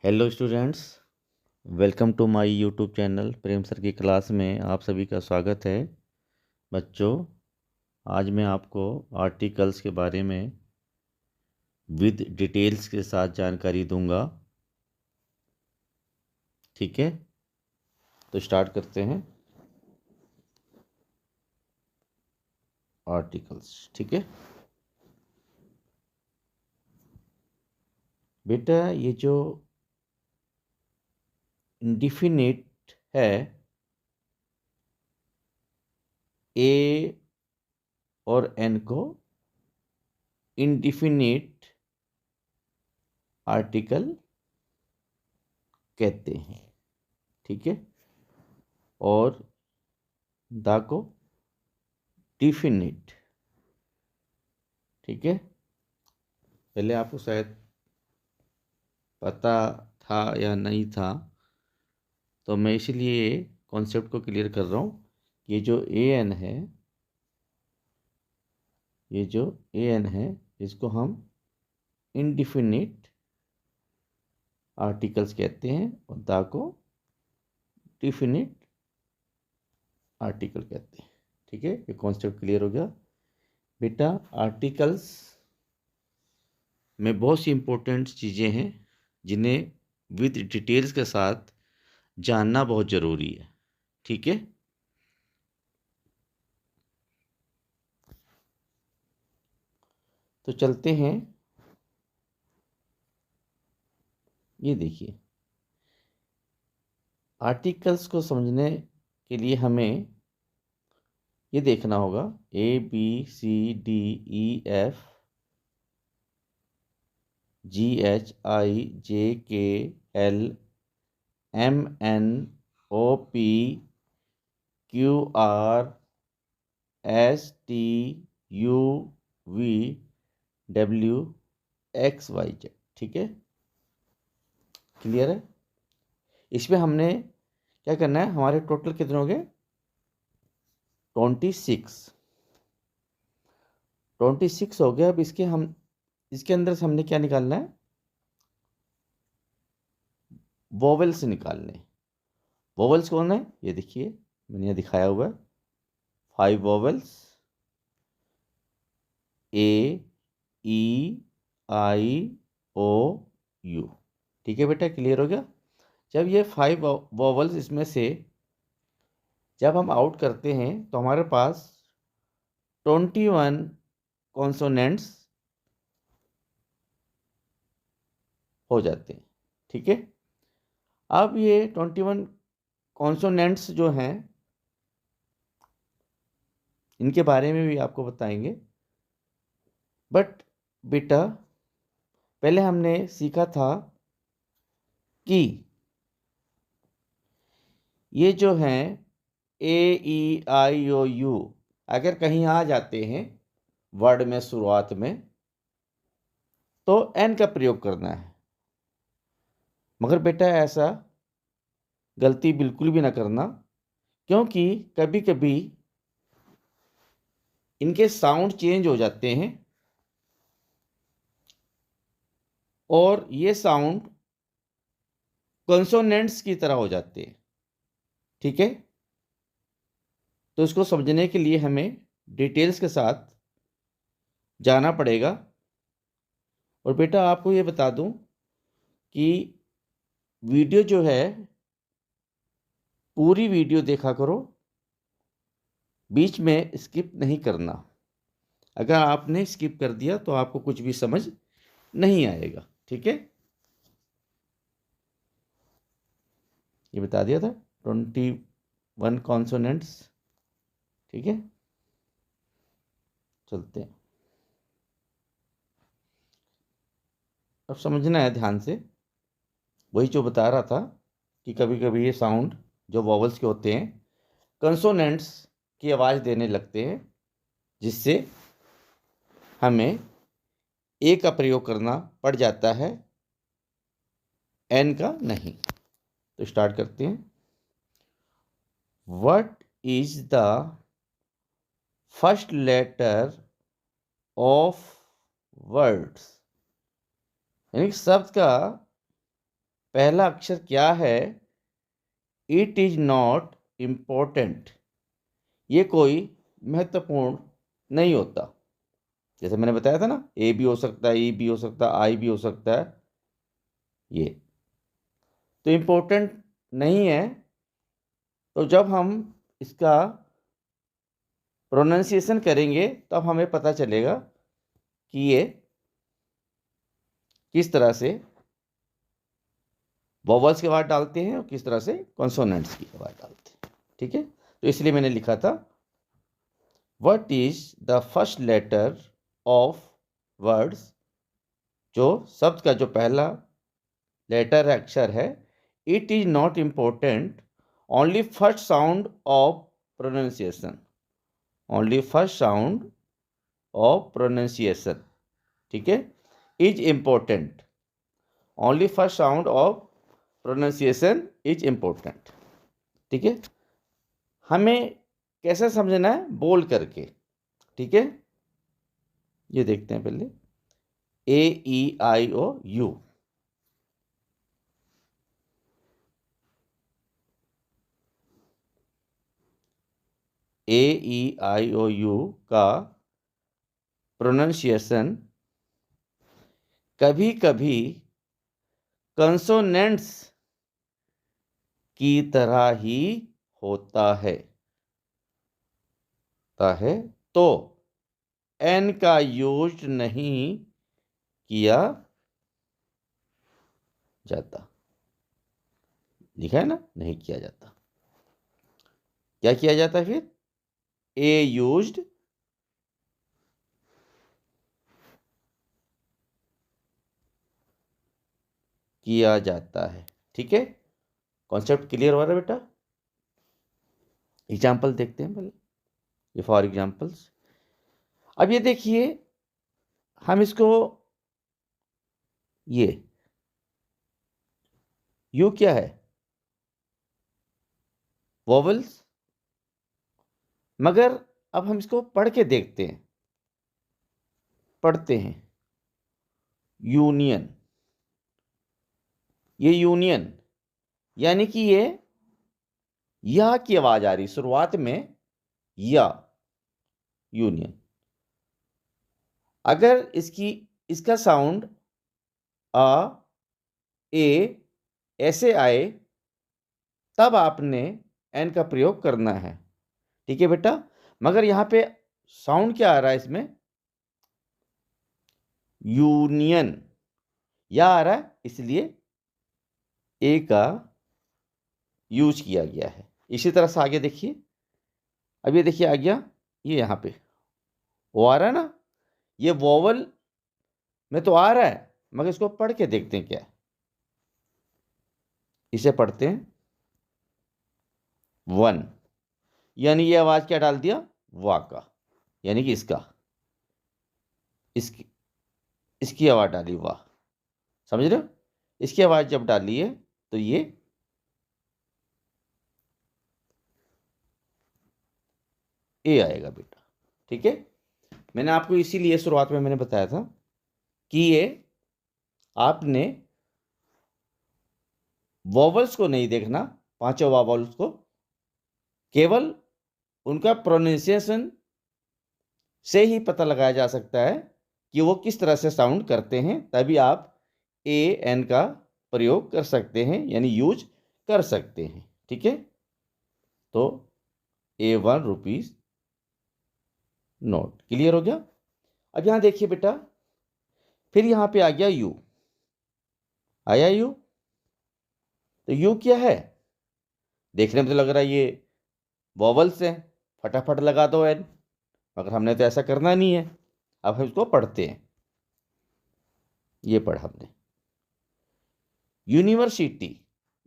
Hello students, welcome to my YouTube channel. Prem sir की class में आप सभी का स्वागत है। बच्चों, आज मैं आपको आर्टिकल्स के बारे में विद डिटेल्स के साथ जानकारी दूंगा। ठीक है, तो स्टार्ट करते हैं। आर्टिकल्स, ठीक है बेटा। ये जो इंडिफिनिट है, ए और एन को इंडिफिनिट आर्टिकल कहते हैं। ठीक है, और दा को डिफिनिट। ठीक है, पहले आपको शायद पता था या नहीं था, तो मैं इसलिए कॉन्सेप्ट को क्लियर कर रहा हूँ। ये जो ए एन है, ये जो ए एन है, इसको हम इंडिफिनिट आर्टिकल्स कहते हैं और दा को डिफिनिट आर्टिकल कहते हैं। ठीक है, ये कॉन्सेप्ट क्लियर हो गया बेटा। आर्टिकल्स में बहुत सी इंपॉर्टेंट चीज़ें हैं जिन्हें विद डिटेल्स के साथ जानना बहुत ज़रूरी है। ठीक है, तो चलते हैं। ये देखिए, आर्टिकल्स को समझने के लिए हमें ये देखना होगा ABCDEF GHIJKLMNOPQRSTUVWXYZ। ठीक है, क्लियर है। इसमें हमने क्या करना है, हमारे टोटल कितने हो गए? 26 हो गया। अब इसके अंदर से हमने क्या निकालना है? वोवेल्स निकालने। वोवेल्स कौन है? ये देखिए, मैंने यहाँ दिखाया हुआ है 5 वोवेल्स, AEIOU। ठीक है बेटा, क्लियर हो गया। जब ये 5 वोवेल्स इसमें से जब हम आउट करते हैं तो हमारे पास 21 कॉन्सोनेंट्स हो जाते हैं। ठीक है, अब ये 21 कॉन्सोनेंट्स जो हैं, इनके बारे में भी आपको बताएंगे। बट बेटा, पहले हमने सीखा था कि ये जो हैं AEIOU अगर कहीं आ जाते हैं वर्ड में शुरुआत में, तो एन का प्रयोग करना है। मगर बेटा ऐसा गलती बिल्कुल भी ना करना, क्योंकि कभी कभी इनके साउंड चेंज हो जाते हैं और ये साउंड कंसोनेंट्स की तरह हो जाते हैं। ठीक है, तो इसको समझने के लिए हमें डिटेल्स के साथ जाना पड़ेगा। और बेटा आपको ये बता दूं कि वीडियो जो है, पूरी वीडियो देखा करो, बीच में स्किप नहीं करना। अगर आपने स्किप कर दिया तो आपको कुछ भी समझ नहीं आएगा। ठीक है, ये बता दिया था 21 कॉन्सोनेंट्स। ठीक है, चलते हैं। अब समझना है ध्यान से, वही जो बता रहा था कि कभी कभी ये साउंड जो वॉवल्स के होते हैं कंसोनेंट्स की आवाज़ देने लगते हैं, जिससे हमें ए का प्रयोग करना पड़ जाता है, एन का नहीं। तो स्टार्ट करते हैं। What is the first letter of words, यानी शब्द का पहला अक्षर क्या है? इट इज नॉट इम्पोर्टेंट, ये कोई महत्वपूर्ण नहीं होता। जैसे मैंने बताया था ना, ए भी हो सकता है, ई भी हो सकता है, आई भी हो सकता है, ये तो इम्पोर्टेंट नहीं है। तो जब हम इसका प्रोनाउंसिएशन करेंगे तब हमें पता चलेगा कि ये किस तरह से वॉवल्स की आवाज़ डालते हैं और किस तरह से कॉन्सोनेंट्स की आवाज़ डालते हैं। ठीक है, तो इसलिए मैंने लिखा था what is the first letter of words, जो शब्द का जो पहला लेटर अक्षर है, it is not important, only first sound of pronunciation, only first sound of pronunciation. ठीक है, is important, only first sound of pronunciation is important. ठीक है, हमें कैसे समझना है? बोल करके। ठीक है, ये देखते हैं पहले A E I O U. A E I O U का प्रोनाउंसिएशन कभी कभी कंसोनेंट्स की तरह ही होता है तो एन का यूज नहीं किया जाता। लिखा है ना, नहीं किया जाता। क्या किया जाता है फिर? ए यूज्ड, किया जाता है। ठीक है, कॉन्सेप्ट क्लियर हो रहा है बेटा? एग्जाम्पल देखते हैं पहले, ये फॉर एग्जाम्पल्स। अब ये देखिए, हम इसको ये यू क्या है? वोवल्स। मगर अब हम इसको पढ़ के देखते हैं, पढ़ते हैं यूनियन। ये यूनियन यानी कि ये या की आवाज आ रही शुरुआत में, या यूनियन। अगर इसका साउंड आ ए ऐसे आए तब आपने एन का प्रयोग करना है। ठीक है बेटा, मगर यहां पे साउंड क्या आ रहा है इसमें? यूनियन, या आ रहा है, इसलिए ए का यूज किया गया है। इसी तरह से आगे देखिए, अब ये देखिए आ गया, ये यहां पे वो आ रहा है ना, ये वोवल में तो आ रहा है, मगर इसको पढ़ के देखते हैं क्या है। इसे पढ़ते हैं वन, यानी ये आवाज क्या डाल दिया? वा का, यानी कि इसकी इसकी आवाज डाली वाह। समझ रहे हो? इसकी आवाज जब डाली है तो ये ए आएगा बेटा। ठीक है, मैंने आपको इसीलिए शुरुआत में मैंने बताया था कि ये आपने वॉवल्स को नहीं देखना, पांचों वॉवल्स को, केवल उनका प्रोनाउंसिएशन से ही पता लगाया जा सकता है कि वो किस तरह से साउंड करते हैं, तभी आप ए एन का प्रयोग कर सकते हैं, यानी यूज कर सकते हैं। ठीक है, तो ₹1 नोट क्लियर हो गया। अब यहां देखिए बेटा, फिर यहां पे आ गया यू, आया यू। तो यू क्या है? देखने में तो लग रहा है ये वॉवल्स हैं, फटाफट लगा दो एन, मगर हमने तो ऐसा करना नहीं है। अब हम इसको पढ़ते हैं, ये पढ़ा हमने यूनिवर्सिटी।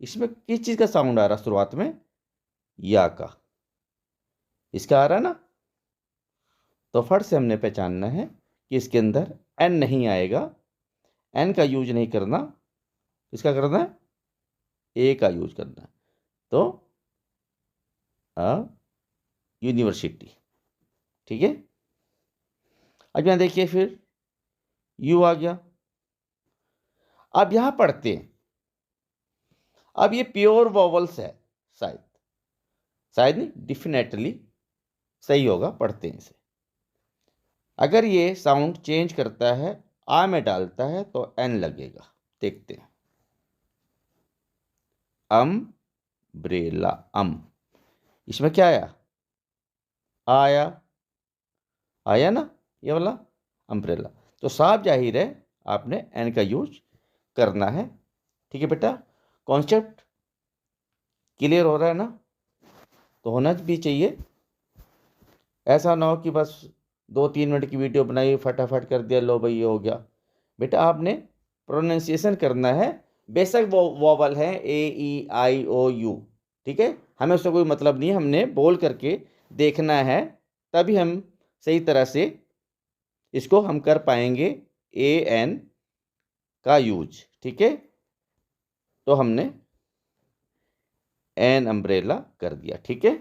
इसमें किस चीज का साउंड आ रहा शुरुआत में? या का, इसका आ रहा ना, तो फट से हमने पहचानना है कि इसके अंदर एन नहीं आएगा, एन का यूज नहीं करना, इसका करना है ए का यूज करना है। तो यूनिवर्सिटी। ठीक है, अब यहां देखिए फिर यू आ गया। अब यहां पढ़ते हैं अब ये प्योर वॉवल्स है, शायद शायद नहीं, डेफिनेटली सही होगा, पढ़ते हैं इसे। अगर ये साउंड चेंज करता है, आ में डालता है तो एन लगेगा। देखते हैं। अम्ब्रेला, इसमें क्या आया? आया, आया ना, ये वाला अम्ब्रेला। तो साफ जाहिर है आपने एन का यूज करना है। ठीक है बेटा, कॉन्सेप्ट क्लियर हो रहा है ना? तो होना भी चाहिए। ऐसा ना हो कि बस 2-3 मिनट की वीडियो बनाई, फटाफट कर दिया, लो भाई ये हो गया। बेटा आपने प्रोनाउंसिएशन करना है। बेशक वो वॉवल है A E I O U, ठीक है, हमें उससे कोई मतलब नहीं है, हमने बोल करके देखना है, तभी हम सही तरह से इसको हम कर पाएंगे AN का यूज। ठीक है, तो हमने एन अम्ब्रेला कर दिया। ठीक है,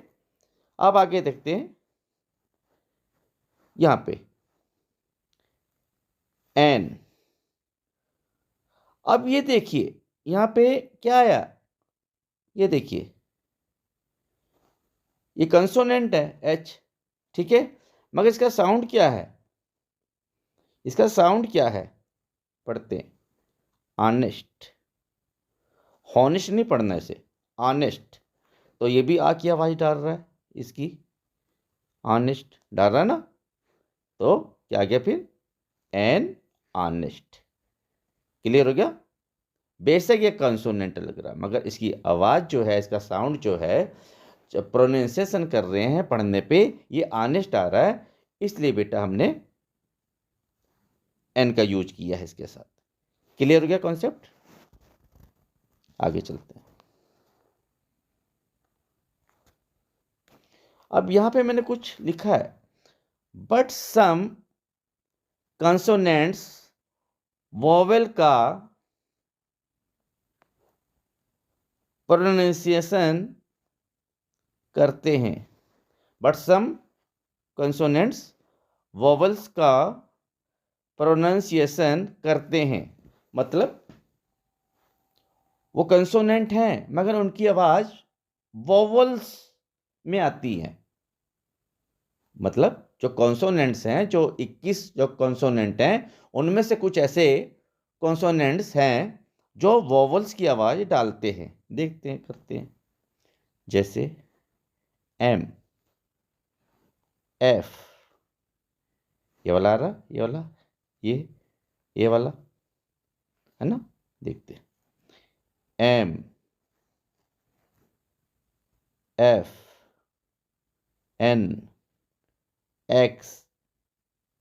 अब आगे देखते हैं। यहां पे एन, अब ये देखिए यहां पे क्या आया, ये देखिए ये कंसोनेंट है एच, ठीक है, मगर इसका साउंड क्या है? इसका साउंड क्या है? पढ़ते हैं। ऑनेस्ट, हॉनेस्ट नहीं पढ़ना इसे, ऑनेस्ट। तो ये भी आ की आवाज डाल रहा है, इसकी ऑनेस्ट डाल रहा है ना, तो क्या गया फिर? An honest. क्लियर हो गया? बेशक ये कंसोनेंट लग रहा है, मगर इसकी आवाज जो है, इसका साउंड जो है, जब प्रोनाउंसिएशन कर रहे हैं पढ़ने पे, ये ऑनेस्ट आ रहा है, इसलिए बेटा हमने एन का यूज किया है इसके साथ। क्लियर हो गया कॉन्सेप्ट? आगे चलते हैं। अब यहां पे मैंने कुछ लिखा है, बट सम कंसोनेंट्स वोवेल का प्रोनाउंसिएशन करते हैं। बट सम कंसोनेंट्स वोवेल्स का प्रोनाउंसिएशन करते हैं, मतलब वो कंसोनेंट हैं मगर उनकी आवाज वोवेल्स में आती है। मतलब जो कॉन्सोनेंट्स हैं, जो 21 जो कॉन्सोनेंट हैं, उनमें से कुछ ऐसे कॉन्सोनेंट्स हैं जो वोवेल्स की आवाज डालते हैं। देखते हैं, करते हैं। जैसे एम, एफ, ये वाला आ रहा, ये वाला, ये वाला है ना, देखते हैं। M, F, N, X,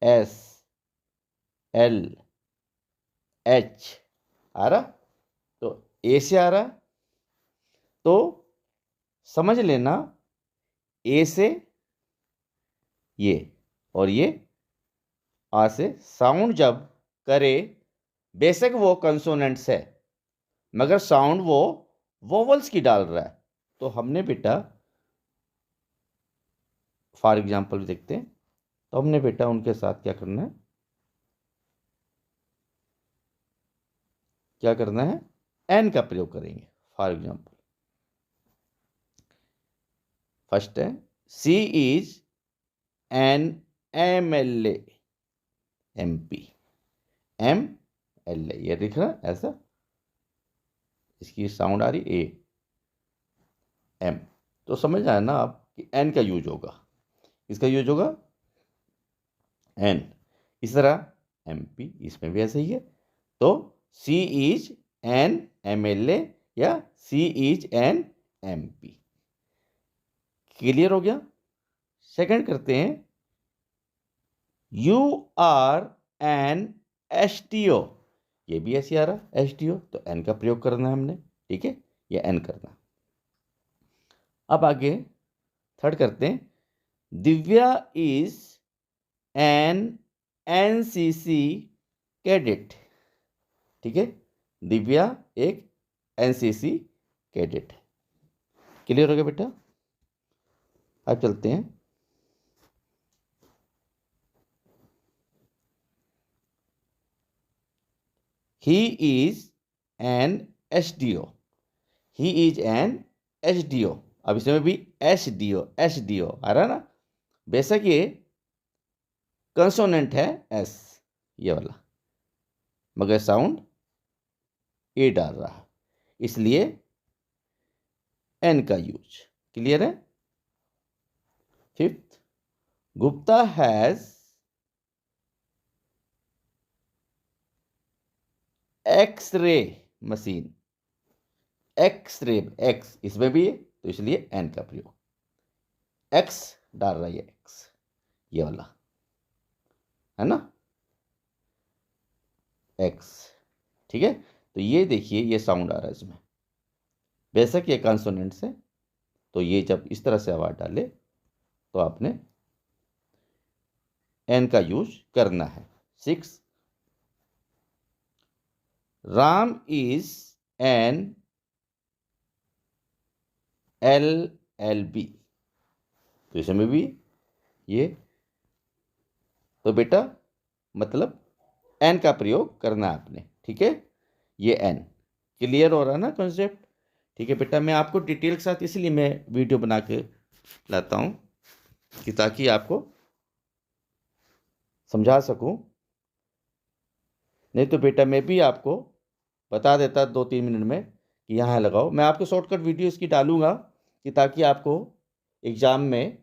S, L, H आ रहा, तो ए से आ रहा, तो समझ लेना ए से ये, और ये आ से साउंड जब करे, बेशक वो कंसोनेंट्स है मगर साउंड वो वोवल्स की डाल रहा है। तो हमने बेटा फॉर एग्जांपल देखते हैं, तो हमने बेटा उनके साथ क्या करना है, क्या करना है, एन का प्रयोग करेंगे। फॉर एग्जांपल फर्स्ट है, she is an MLA, MP, MLA, ये दिख रहा है ऐसा, इसकी साउंड आ रही ए, एम। तो समझ आया ना आप कि एन का यूज होगा, इसका यूज होगा एन। इस तरह MP, इसमें भी ऐसा ही है। तो सी इज एन MLA या सी इज एन MP। क्लियर हो गया? सेकंड करते हैं, यू आर एन STO, ये भी ऐसे आ रहा STO, तो एन का प्रयोग करना है हमने, ठीक है, ये एन करना। अब आगे थर्ड करते हैं, Divya is an NCC cadet, ठीक है, दिव्या एक NCC कैडेट है। क्लियर हो गया बेटा? अब चलते हैं, he is an SDO, he is an HDO। अब इसमें भी HDO आ रहा है ना, बेशक ये कंसोनेंट है S, ये वाला, मगर साउंड ए डाल रहा है, इसलिए एन का यूज। क्लियर है। Fifth, Gupta has x-ray machine. X-ray, X इसमें भी है तो इसलिए एन का प्रयोग, एक्स डाल रहा है, एक्स ये वाला है ना, एक्स। ठीक है, तो ये देखिए ये साउंड आ रहा है इसमें, बेशक ये कॉन्सोनेंट से, तो ये जब इस तरह से आवाज डाले तो आपने एन का यूज करना है। 6, राम इज एन LLB, तो इसमें भी ये, तो बेटा मतलब एन का प्रयोग करना है आपने। ठीक है, ये एन क्लियर हो रहा है ना कॉन्सेप्ट। ठीक है बेटा, मैं आपको डिटेल के साथ इसलिए मैं वीडियो बना के लाता हूँ कि ताकि आपको समझा सकूं, नहीं तो बेटा मैं भी आपको बता देता 2-3 मिनट में कि यहाँ लगाओ। मैं आपको शॉर्टकट वीडियो इसकी डालूंगा कि ताकि आपको एग्ज़ाम में,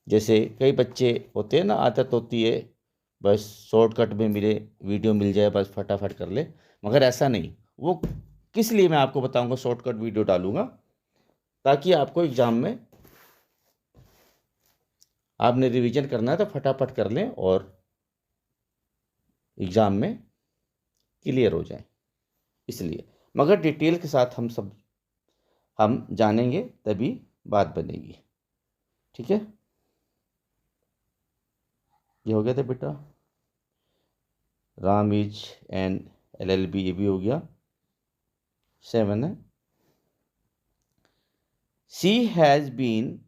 जैसे कई बच्चे होते हैं ना, आदत होती है बस शॉर्टकट में मेरे वीडियो मिल जाए बस फटाफट कर ले, मगर ऐसा नहीं। वो किस लिए मैं आपको बताऊंगा, शॉर्टकट वीडियो डालूंगा ताकि आपको एग्ज़ाम में आपने रिवीजन करना है तो फटाफट कर लें और एग्ज़ाम में क्लियर हो जाए, इसलिए। मगर डिटेल के साथ हम जानेंगे तभी बात बनेगी। ठीक है, ये हो गया था बेटा, राम इज एन LLB, ये भी हो गया। 7 है, she has been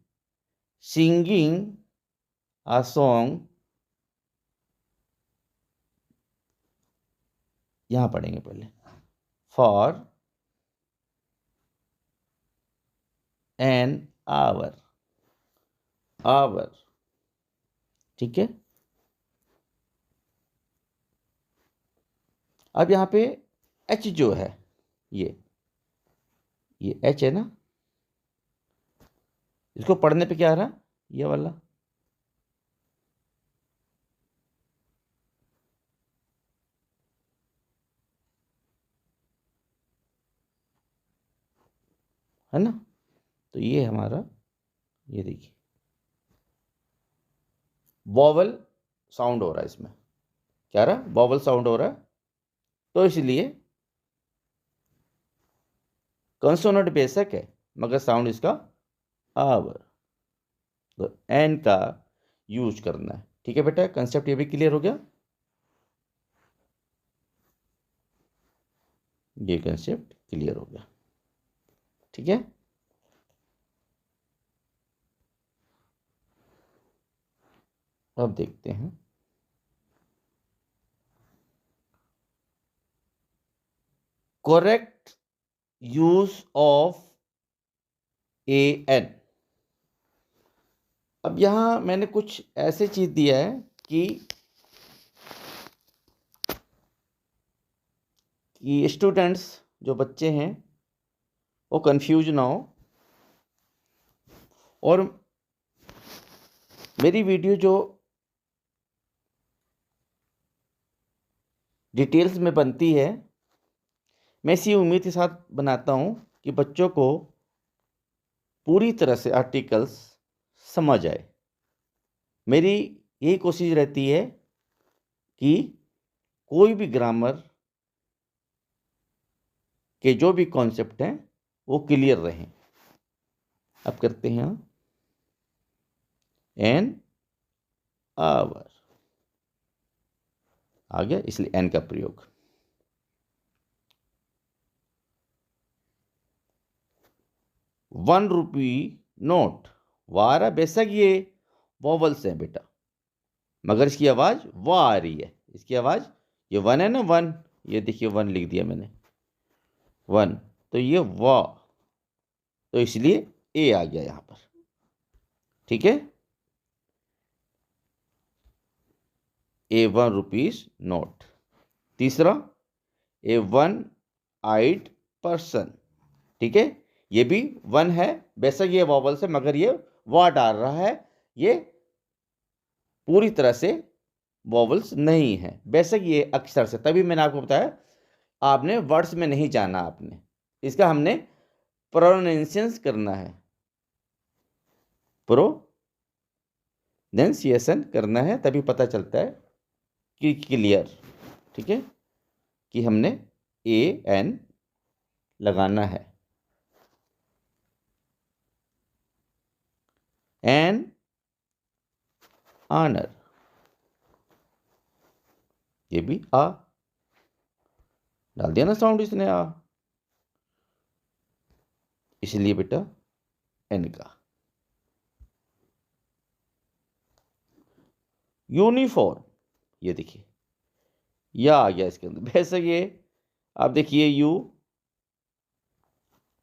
singing a song, यहां पढ़ेंगे पहले, फॉर एन आवर, आवर। ठीक है, अब यहाँ पे H जो है, ये H है ना, इसको पढ़ने पे क्या आ रहा, ये वाला है ना, तो ये हमारा, ये देखिए वॉवल साउंड हो रहा है इसमें, क्या रहा, वॉवल साउंड हो रहा है, तो इसलिए कंसोनेंट बेशक है मगर साउंड इसका आवर, तो एन का यूज करना है। ठीक है बेटा, कंसेप्ट ये भी क्लियर हो गया, ये कंसेप्ट क्लियर हो गया। ठीक है, अब देखते हैं करेक्ट यूज ऑफ एन। अब यहां मैंने कुछ ऐसे चीज दिया है कि स्टूडेंट्स जो बच्चे हैं वो कंफ्यूज ना हो, और मेरी वीडियो जो डिटेल्स में बनती है, मैं इसी उम्मीद के साथ बनाता हूं कि बच्चों को पूरी तरह से आर्टिकल्स समझ आए। मेरी यही कोशिश रहती है कि कोई भी ग्रामर के जो भी कॉन्सेप्ट हैं वो क्लियर रहें। अब करते हैं एन आवर, आ गया, इसलिए एन का प्रयोग। ₹1 नोट, वारा, बेशक ये वॉवल्स है बेटा मगर इसकी आवाज वाह आ रही है, इसकी आवाज, ये 1 है ना, 1, ये देखिए 1 लिख दिया मैंने, 1, तो ये वा, तो इसलिए ए आ गया यहाँ पर। ठीक है, A1 रुपीज नोट। तीसरा, A1 आइड पर्सन। ठीक है, ये भी 1 है, बेशक ये वॉवल से, मगर ये वा डाल रहा है, ये पूरी तरह से वॉवल्स नहीं है, बेशक ये अक्षर से। तभी मैंने आपको बताया, आपने वर्ड्स में नहीं जाना, आपने इसका हमने प्रोनाउंसिएशन करना है, प्रोनाउंसिएशन करना है, तभी पता चलता है कि क्लियर। ठीक है, कि हमने AN लगाना है। एन ऑनर, ये भी आ डाल दिया ना साउंड इसने, आ, इसलिए बेटा एन का। यूनिफॉर्म, ये देखिए या आ गया इसके अंदर, वैसे ये आप देखिए यू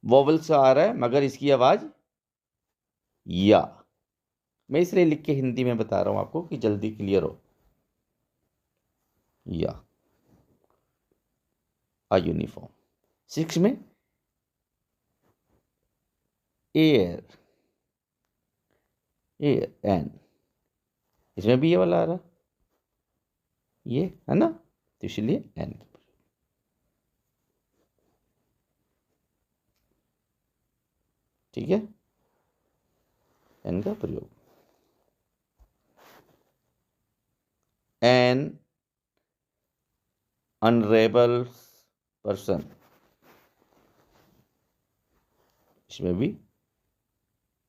वोवल से आ रहा है, मगर इसकी आवाज या। मैं इसलिए लिख के हिंदी में बता रहा हूं आपको कि जल्दी क्लियर हो। या, आ यूनिफॉर्म। 6 में एयर, एयर एन, इसमें भी ये वाला आ रहा, ये है ना, तो इसलिए एन। ठीक है, एन का प्रयोग। एन अनरेबल पर्सन, इसमें भी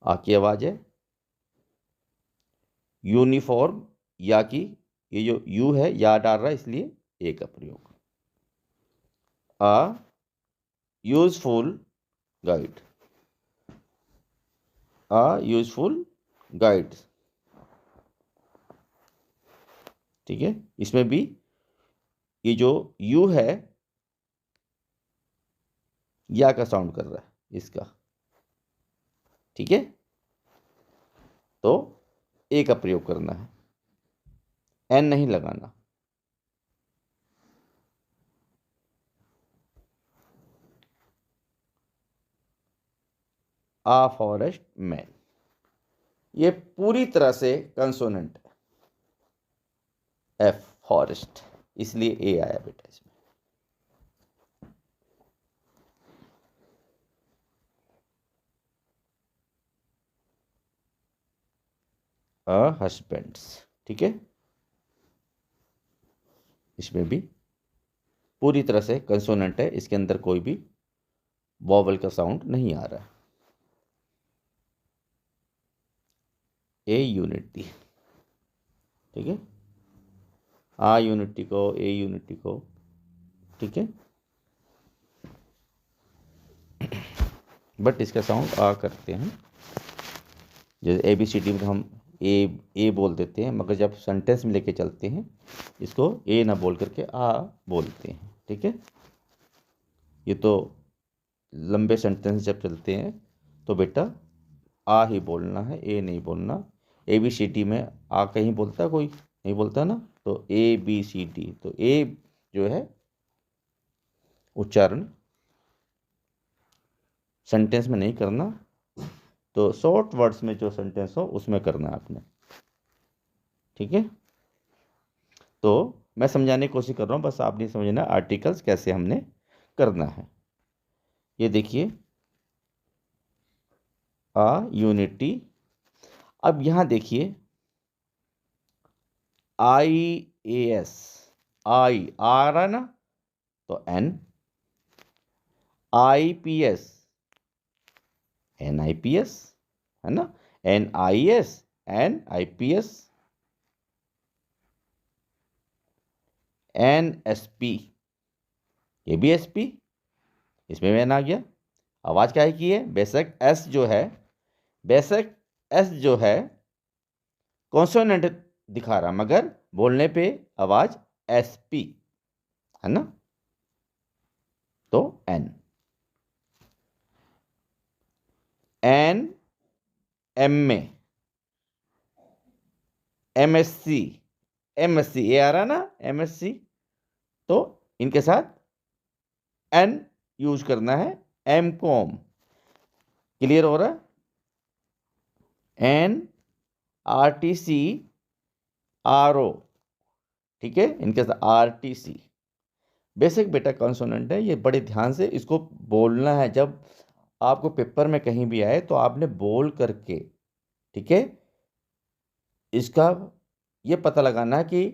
आ की आवाज है। यूनिफॉर्म, या की, ये जो यू है या डाल रहा है, इसलिए ए का प्रयोग। आ यूजफुल गाइड, आ यूजफुल गाइड। ठीक है, इसमें भी ये जो यू है या का साउंड कर रहा है इसका। ठीक है, तो ए का प्रयोग करना है, एन नहीं लगाना। आ फॉरेस्ट मैन, ये पूरी तरह से कंसोनेंट है, एफ फॉरेस्ट, इसलिए ए आया बेटा इसमें। हस्बैंड्स, ठीक है, इसमें भी पूरी तरह से कंसोनेंट है, इसके अंदर कोई भी वॉवल का साउंड नहीं आ रहा है। ए यूनिटी, ठीक है, आ यूनिटी को, ए यूनिटी को। ठीक है, बट इसका साउंड आ करते हैं, जैसे ABCD में हम ए बोल देते हैं, मगर जब सेंटेंस में लेके चलते हैं इसको ए ना बोल करके आ बोलते हैं। ठीक है, ये तो लंबे सेंटेंस जब चलते हैं तो बेटा आ ही बोलना है, ए नहीं बोलना। ABCD में आ कहीं बोलता है कोई? नहीं बोलता ना, तो ABCD, तो ए जो है उच्चारण सेंटेंस में नहीं करना, तो शॉर्ट वर्ड्स में जो सेंटेंस हो उसमें करना आपने। ठीक है, तो मैं समझाने की कोशिश कर रहा हूँ, बस आपने समझना आर्टिकल्स कैसे हमने करना है। ये देखिए आ यूनिटी, अब यहां देखिए IAS, आई आ रहा ना, तो N, IPS NIPS, है ना, NIS NIPS, NSP ये भी SP, इसमें एन आ गया। आवाज क्या है की है, बेशक S जो है, बेशक S जो है कॉन्सोनेंट दिखा रहा, मगर बोलने पे आवाज SP, है ना, तो एन। एन एम में MSC, MSC ये आ रहा ना MSC, तो इनके साथ एन यूज करना है। एम कॉम, क्लियर हो रहा है? NRTC RO, ठीक है, इनके साथ RTC बेसिक बेटा कॉन्सोनेंट है। ये बड़े ध्यान से इसको बोलना है। जब आपको पेपर में कहीं भी आए तो आपने बोल करके, ठीक है, इसका ये पता लगाना है कि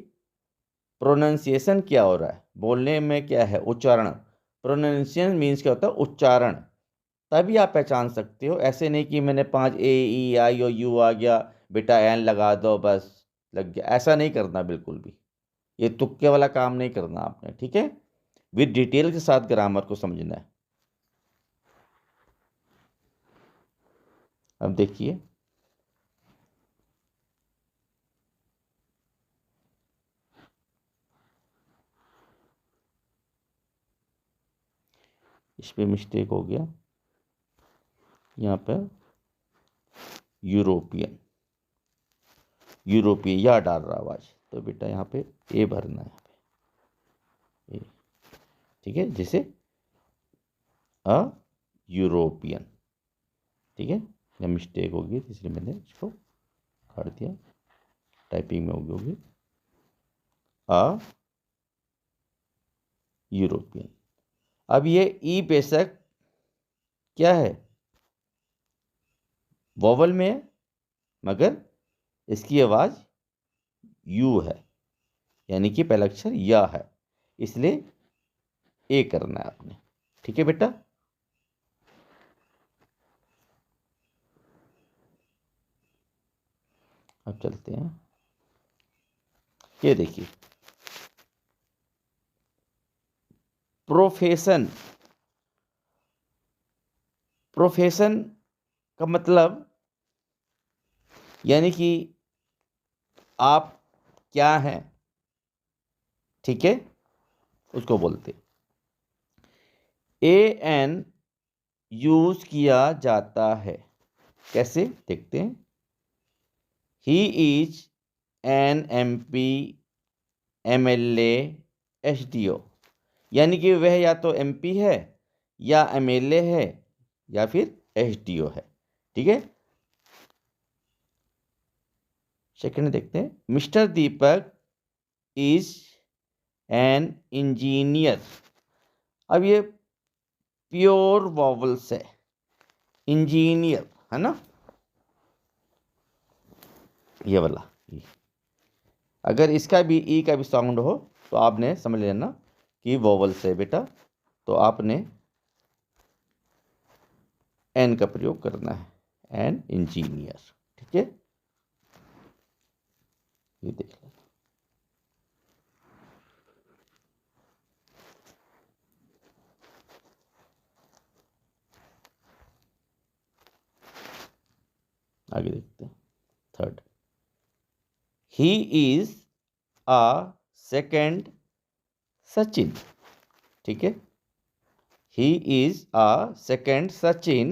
प्रोनाउंसिएशन क्या हो रहा है, बोलने में क्या है, उच्चारण। प्रोनाउंसिएशन मीन्स क्या होता है, उच्चारण। तभी आप पहचान सकते हो। ऐसे नहीं कि मैंने 5 AEIOU आ गया, बेटा एन लगा दो बस लग गया, ऐसा नहीं करना बिल्कुल भी। ये तुक्के वाला काम नहीं करना आपने, ठीक है। विद डिटेल के साथ ग्रामर को समझना है। अब देखिए, इस पे मिस्टेक हो गया, यहाँ पर यूरोपियन, यूरोपियन या डाल रहा आवाज, तो बेटा यहाँ पे ए भरना है, यहाँ पे ए, ठीक है, जैसे अ यूरोपियन, ठीक है। या मिस्टेक होगी तो इसलिए मैंने इसको काट दिया, टाइपिंग में होगी अ यूरोपियन। अब ये ई बेशक क्या है, वोवल में है, मगर इसकी आवाज यू है, यानी कि पहला अक्षर या है, इसलिए ए करना है आपने, ठीक है बेटा। अब चलते हैं, ये देखिए, प्रोफेशन। प्रोफेशन का मतलब यानी कि आप क्या हैं, ठीक है, उसको बोलते। AN यूज किया जाता है, कैसे देखते हैं। He is an MP MLA SDO, यानी कि वह या तो MP है या MLA है या फिर SDO है, ठीक है। सेकंड देखते हैं, mister Deepak is an engineer. अब ये प्योर वॉवल्स है, इंजीनियर है ना, ये वाला। अगर इसका भी ई का भी साउंड हो तो आपने समझ लेना कि वॉवल्स है बेटा, तो आपने एन का प्रयोग करना है, एन इंजीनियर, ठीक है। ये देख लें, आगे देखते हैं। Third, he is a second Sachin, ठीक है। He is a second Sachin,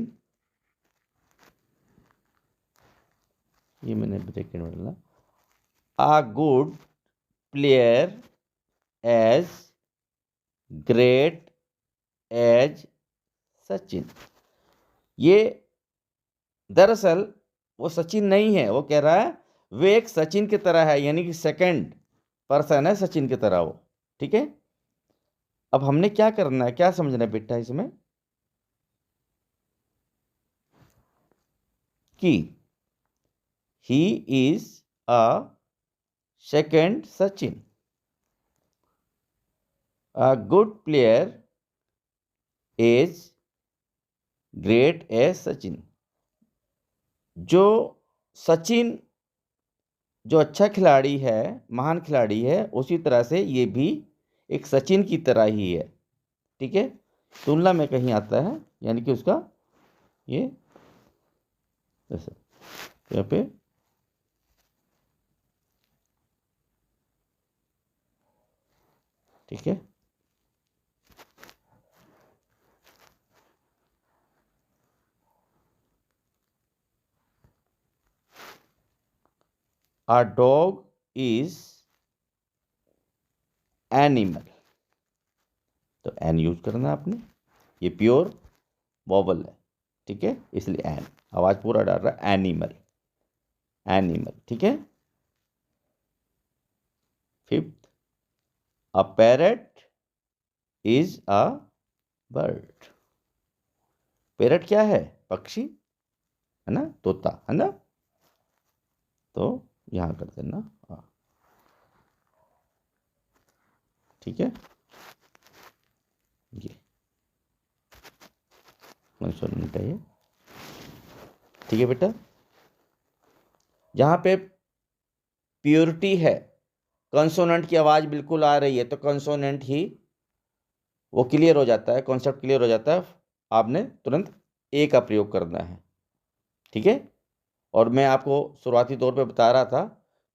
ये मैंने सेकेंड में डाला। A good player as great as Sachin. ये दरअसल वो सचिन नहीं है, वो कह रहा है वे एक सचिन की तरह है, यानी कि सेकंड पर्सन है सचिन की तरह वो, ठीक है। अब हमने क्या करना है, क्या समझना है बेटा इसमें, कि he is a second Sachin, a good player is great as Sachin. जो सचिन जो अच्छा खिलाड़ी है, महान खिलाड़ी है, उसी तरह से ये भी एक सचिन की तरह ही है, ठीक है। तुलना में कहीं आता है, यानी कि उसका ये ऐसा यहाँ पे ठीक है। अ डॉग इज एनिमल, तो एन यूज करना आपने, ये प्योर वॉवल है, ठीक है, इसलिए एन, आवाज पूरा डाल रहा है, एनिमल, एनिमल, ठीक है। Fifth, a parrot is a bird, parrot क्या है, पक्षी है ना, तोता है ना, तो यहां कर देना हाँ, ठीक है, ये कंसोनेंट है ये, ठीक है बेटा। जहां पे प्योरिटी है, कंसोनेंट की आवाज बिल्कुल आ रही है, तो कंसोनेंट ही वो क्लियर हो जाता है, कॉन्सेप्ट क्लियर हो जाता है, आपने तुरंत ए का प्रयोग करना है, ठीक है। और मैं आपको शुरुआती तौर पे बता रहा था,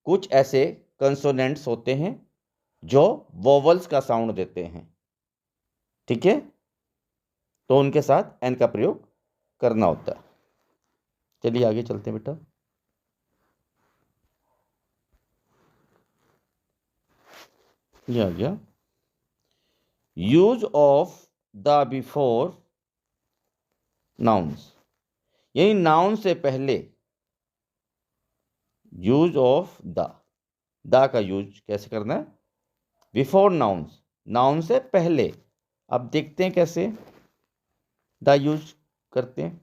कुछ ऐसे कंसोनेंट्स होते हैं जो वोवल्स का साउंड देते हैं, ठीक है, तो उनके साथ एन का प्रयोग करना होता है। चलिए आगे चलते हैं बेटा। ये आ गया, use of the before nouns, यही नाउन से पहले, यूज ऑफ द का यूज कैसे करना है, बिफोर नाउन्स, नाउन से पहले। अब देखते हैं कैसे द यूज करते हैं,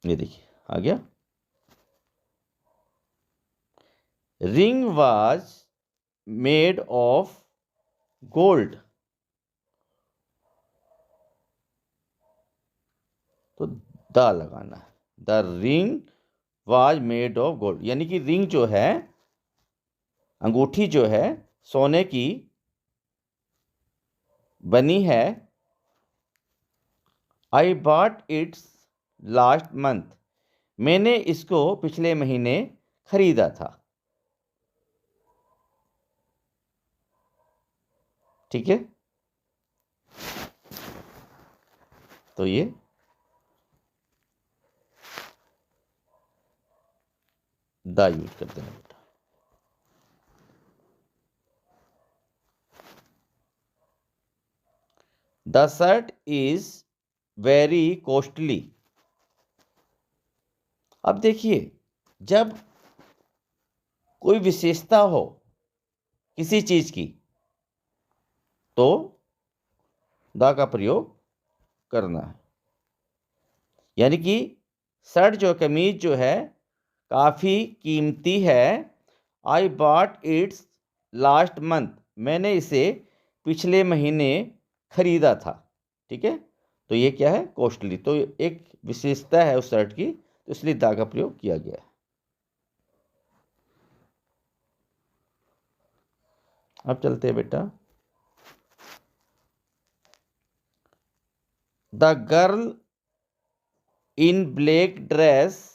ये देखिए आ गया, ring was made of gold, तो द लगाना है, the ring was made of gold, यानी कि रिंग जो है, अंगूठी जो है सोने की बनी है, I bought it's last month, मैंने इसको पिछले महीने खरीदा था, ठीक है, तो ये द यूज करते हैं बेटा। The shirt is very costly, अब देखिए, जब कोई विशेषता हो किसी चीज की, तो द का प्रयोग करना है, यानी कि शर्ट जो, कमीज जो है काफी कीमती है, I bought it's last month, मैंने इसे पिछले महीने खरीदा था, ठीक है, तो ये क्या है, कॉस्टली, तो एक विशेषता है उस शर्ट की, तो इसलिए द का प्रयोग किया गया है। अब चलते हैं बेटा, the girl in black dress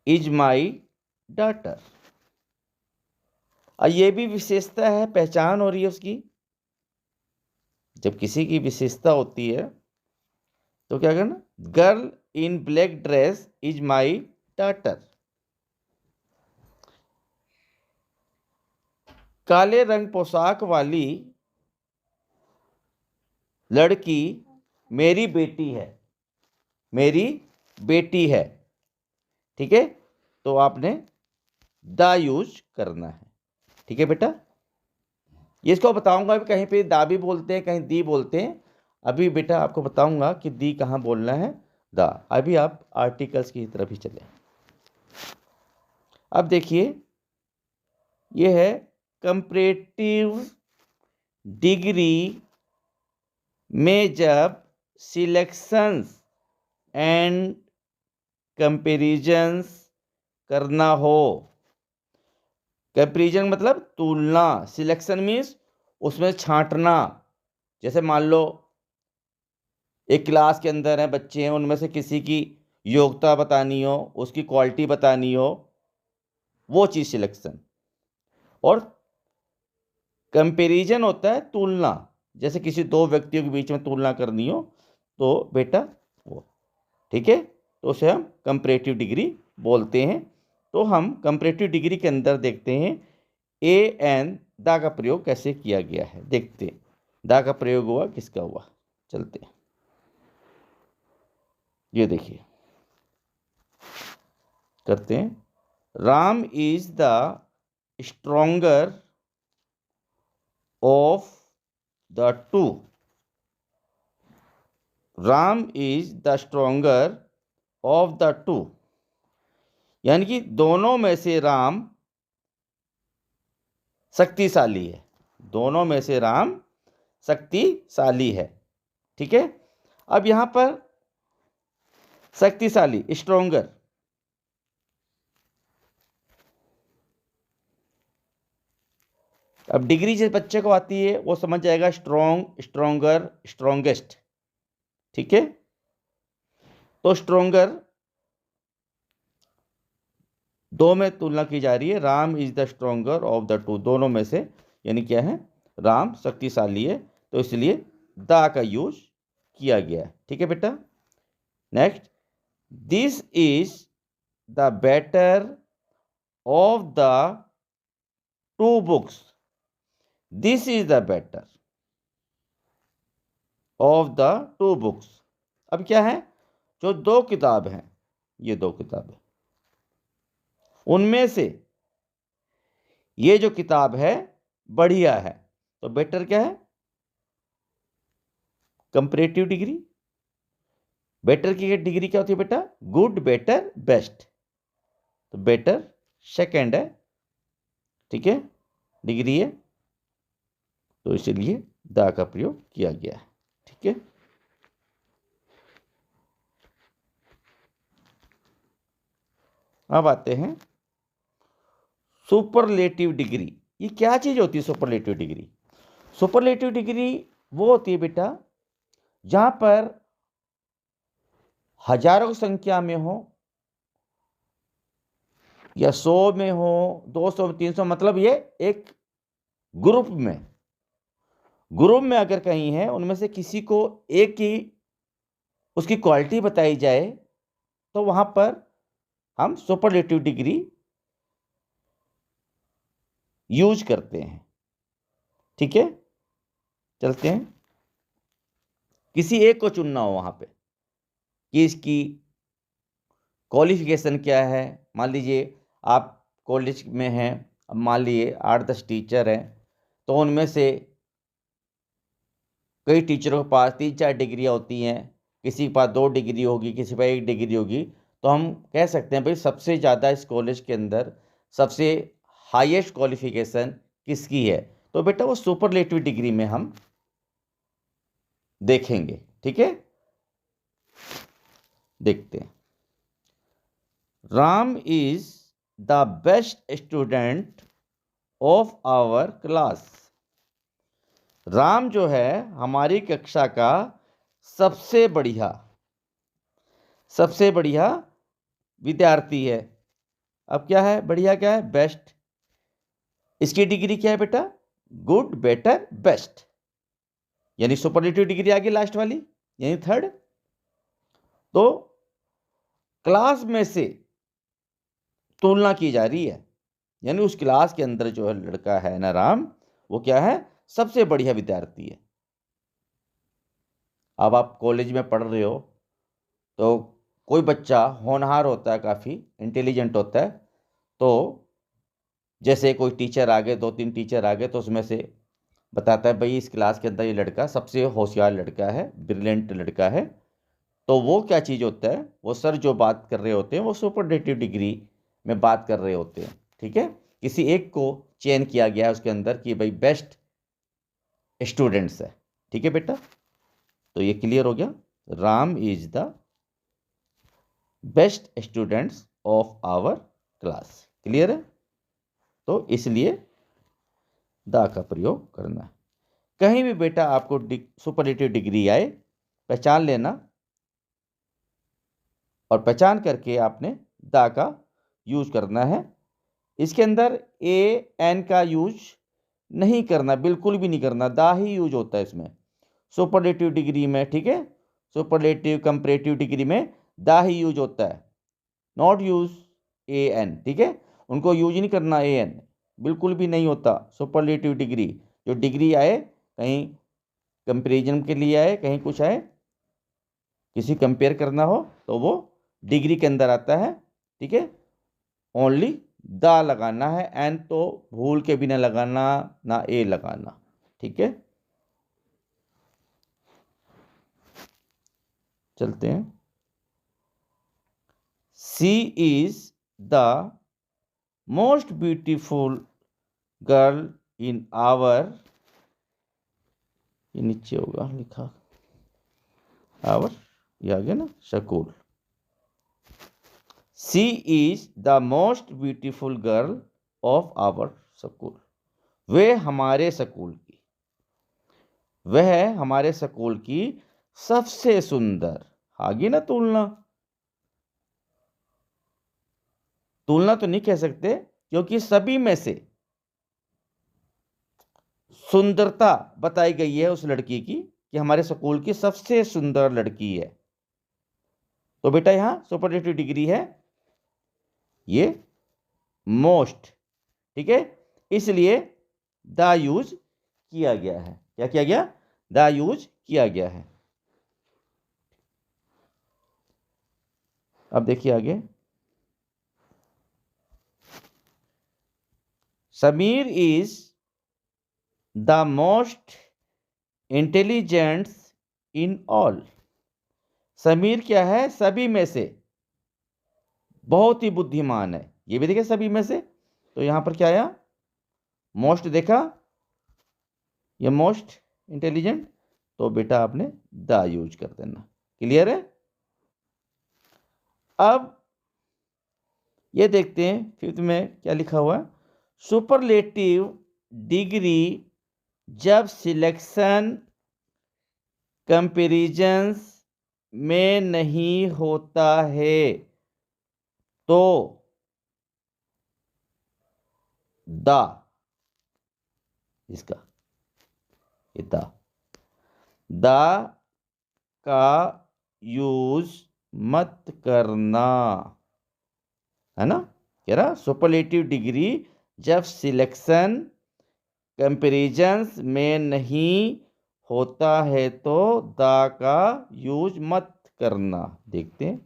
is my daughter, और ये भी विशेषता है, पहचान हो रही है उसकी, जब किसी की विशेषता होती है तो क्या करना, girl in black dress is my daughter, काले रंग पोशाक वाली लड़की मेरी बेटी है, मेरी बेटी है, ठीक है, तो आपने द यूज करना है, ठीक है बेटा। ये इसको बताऊंगा, अभी कहीं पे दा भी बोलते हैं, कहीं दी बोलते हैं, अभी बेटा आपको बताऊंगा कि दी कहाँ बोलना है, द। अभी आप आर्टिकल्स की तरफ ही चले। अब देखिए, ये है कंपैरेटिव डिग्री में जब सिलेक्शंस एंड कंपैरिजंस करना हो, कंपैरिजन मतलब तुलना, सिलेक्शन मीन्स उसमें छांटना, जैसे मान लो एक क्लास के अंदर है, बच्चे हैं, उनमें से किसी की योग्यता बतानी हो, उसकी क्वालिटी बतानी हो, वो चीज़ सिलेक्शन। और कंपैरिजन होता है तुलना, जैसे किसी दो व्यक्तियों के बीच में तुलना करनी हो, तो बेटा वो, ठीक है, तो उसे हम कंपैरेटिव डिग्री बोलते हैं। तो हम कंपैरेटिव डिग्री के अंदर देखते हैं ए एन द का प्रयोग कैसे किया गया है। देखते हैं द का प्रयोग हुआ किसका हुआ, चलते हैं। ये देखिए करते हैं, Ram is the stronger of the two. Ram is the stronger of the two, यानी कि दोनों में से राम शक्तिशाली है। दोनों में से राम शक्तिशाली है। ठीक है, अब यहां पर शक्तिशाली स्ट्रोंगर, अब डिग्री जिस बच्चे को आती है वो समझ जाएगा स्ट्रोंग, स्ट्रोंगर, स्ट्रोंगेस्ट। ठीक है, तो स्ट्रोंगर दो में तुलना की जा रही है, Ram is the stronger of the two, दोनों में से, यानी क्या है, राम शक्तिशाली है, तो इसलिए द का यूज किया गया है। ठीक है बेटा, next, this is the better of the two books. This is the better of the two books. अब क्या है, जो दो किताब हैं, ये दो किताबें, उनमें से ये जो किताब है बढ़िया है, तो बेटर क्या है, कंपैरेटिव डिग्री। बेटर की डिग्री क्या होती है बेटा, गुड, बेटर, बेस्ट, तो बेटर सेकंड है। ठीक है, डिग्री है, तो इसलिए द का प्रयोग किया गया है। ठीक है, अब आते हैं सुपरलेटिव डिग्री। ये क्या चीज होती है सुपरलेटिव डिग्री? सुपरलेटिव डिग्री वो होती है बेटा जहां पर हजारों की संख्या में हो, या 100 में हो, 200 में, 300, मतलब ये एक ग्रुप में अगर कहीं है, उनमें से किसी को एक की उसकी क्वालिटी बताई जाए, तो वहां पर हम सुपरलेटिव डिग्री यूज करते हैं। ठीक है, चलते हैं, किसी एक को चुनना हो वहां पे कि इसकी क्वालिफिकेशन क्या है। मान लीजिए आप कॉलेज में हैं, अब मान लीजिए 8-10 टीचर हैं, तो उनमें से कई टीचरों के पास 3-4 डिग्रियां होती हैं, किसी के पास 2 डिग्री होगी, किसी के पास 1 डिग्री होगी, तो हम कह सकते हैं भाई सबसे ज़्यादा इस कॉलेज के अंदर सबसे हाईएस्ट क्वालिफिकेशन किसकी है, तो बेटा वो सुपरलेटिव डिग्री में हम देखेंगे। ठीक है, देखते हैं, Ram is the best student of our class. Ram जो है हमारी कक्षा का सबसे बढ़िया विद्यार्थी है। अब क्या है, बढ़िया क्या है, बेस्ट। इसकी डिग्री क्या है बेटा, गुड, बेटर, बेस्ट, यानी सुपरलेटिव डिग्री आ गई लास्ट वाली, यानी थर्ड। तो क्लास में से तुलना की जा रही है, यानी उस क्लास के अंदर जो है लड़का है ना राम, वो क्या है, सबसे बढ़िया विद्यार्थी है। अब आप कॉलेज में पढ़ रहे हो, तो कोई बच्चा होनहार होता है, काफ़ी इंटेलिजेंट होता है, तो जैसे कोई टीचर आ गए, 2-3 टीचर आ गए, तो उसमें से बताता है भाई इस क्लास के अंदर ये लड़का सबसे होशियार लड़का है, ब्रिलियंट लड़का है, तो वो क्या चीज़ होता है, वो सर जो बात कर रहे होते हैं वो सुपरलेटिव डिग्री में बात कर रहे होते हैं। ठीक है, किसी एक को चयन किया गया है उसके अंदर कि भाई बेस्ट स्टूडेंट्स है। ठीक है बेटा, तो ये क्लियर हो गया, Ram is the best students of our class. Clear है, तो इसलिए द का प्रयोग करना है। कहीं भी बेटा आपको सुपरलेटिव डिग्री आए, पहचान लेना, और पहचान करके आपने द का यूज करना है। इसके अंदर ए एन का यूज नहीं करना, बिल्कुल भी नहीं करना, द ही यूज होता है इसमें सुपरलेटिव डिग्री में। ठीक है, सुपरलेटिव कंपैरेटिव डिग्री में द ही यूज होता है, नॉट यूज ए एन, ठीक है, उनको यूज नहीं करना ए एन, बिल्कुल भी नहीं होता। सुपरलेटिव डिग्री, जो डिग्री आए कहीं कंपेरिजन के लिए आए, कहीं कुछ आए, किसी कंपेयर करना हो तो वो डिग्री के अंदर आता है, ठीक है। ओनली द लगाना है, एन तो भूल के भी ना लगाना, ना ए लगाना, ठीक है। चलते हैं। She is the most beautiful girl in our, ये नीचे होगा लिखा आवर, ये आ गया ना, school. She is the most beautiful girl of our school, वह हमारे स्कूल की, वह हमारे स्कूल की सबसे सुंदर, आगे ना तुलना, तुलना तो नहीं कह सकते क्योंकि सभी में से सुंदरता बताई गई है उस लड़की की कि हमारे स्कूल की सबसे सुंदर लड़की है। तो बेटा यहां सुपरलेटिव डिग्री है ये मोस्ट, ठीक है, इसलिए द यूज किया गया है। क्या किया गया? द यूज किया गया है। अब देखिए आगे, Sameer is the most intelligent in all, Sameer क्या है? सभी में से बहुत ही बुद्धिमान है। ये भी देखिए सभी में से, तो यहां पर क्या आया? मोस्ट देखा, ये मोस्ट इंटेलिजेंट, तो बेटा आपने द यूज कर देना। क्लियर है? अब ये देखते हैं फिफ्थ में क्या लिखा हुआ है। सुपरलेटिव डिग्री जब सिलेक्शन कंपैरिजंस में नहीं होता है तो द, इसका ये द का यूज मत करना, है ना। कह रहा सुपरलेटिव डिग्री जब सिलेक्शन कंपैरिजंस में नहीं होता है तो द का यूज मत करना। देखते हैं।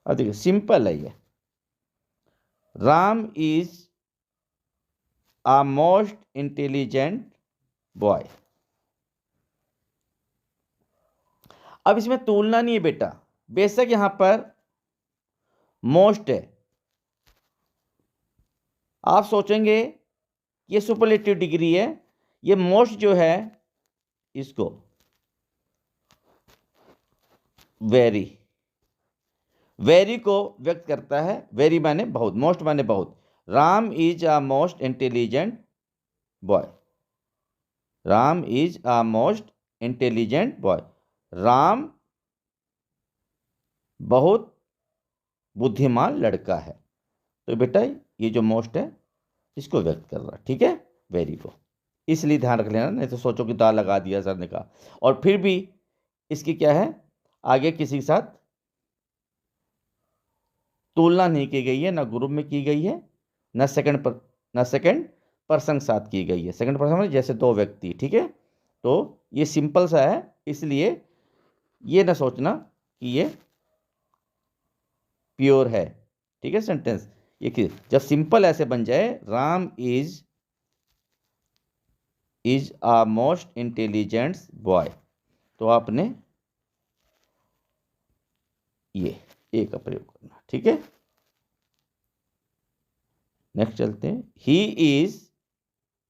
अब देखिए सिंपल है ये, Ram is a most intelligent boy. अब इसमें तुलना नहीं है बेटा, बेशक यहां पर मोस्ट है, आप सोचेंगे ये सुपरलेटिव डिग्री है, ये मोस्ट जो है इसको वेरी, वेरी को व्यक्त करता है। वेरी माने बहुत, मोस्ट माने बहुत। Ram is a most intelligent boy, Ram is a most intelligent boy, Ram बहुत बुद्धिमान लड़का है। तो बेटा ये जो मोस्ट है इसको व्यक्त कर रहा है, ठीक है, वेरी को, इसलिए ध्यान रख लेना, नहीं तो सोचो कि दाल लगा दिया सर ने कहा। और फिर भी इसकी क्या है, आगे किसी के साथ तुलना नहीं की गई है, ना ग्रुप में की गई है, ना सेकंड पर्सन के साथ की गई है। सेकंड पर्सन में जैसे दो व्यक्ति, ठीक है। तो ये सिंपल सा है, इसलिए ये ना सोचना कि ये प्योर है, ठीक है सेंटेंस। ये जब सिंपल ऐसे बन जाए, Ram is a most intelligent boy, तो आपने ये ए का प्रयोग करना, ठीक है। नेक्स्ट चलते हैं। He is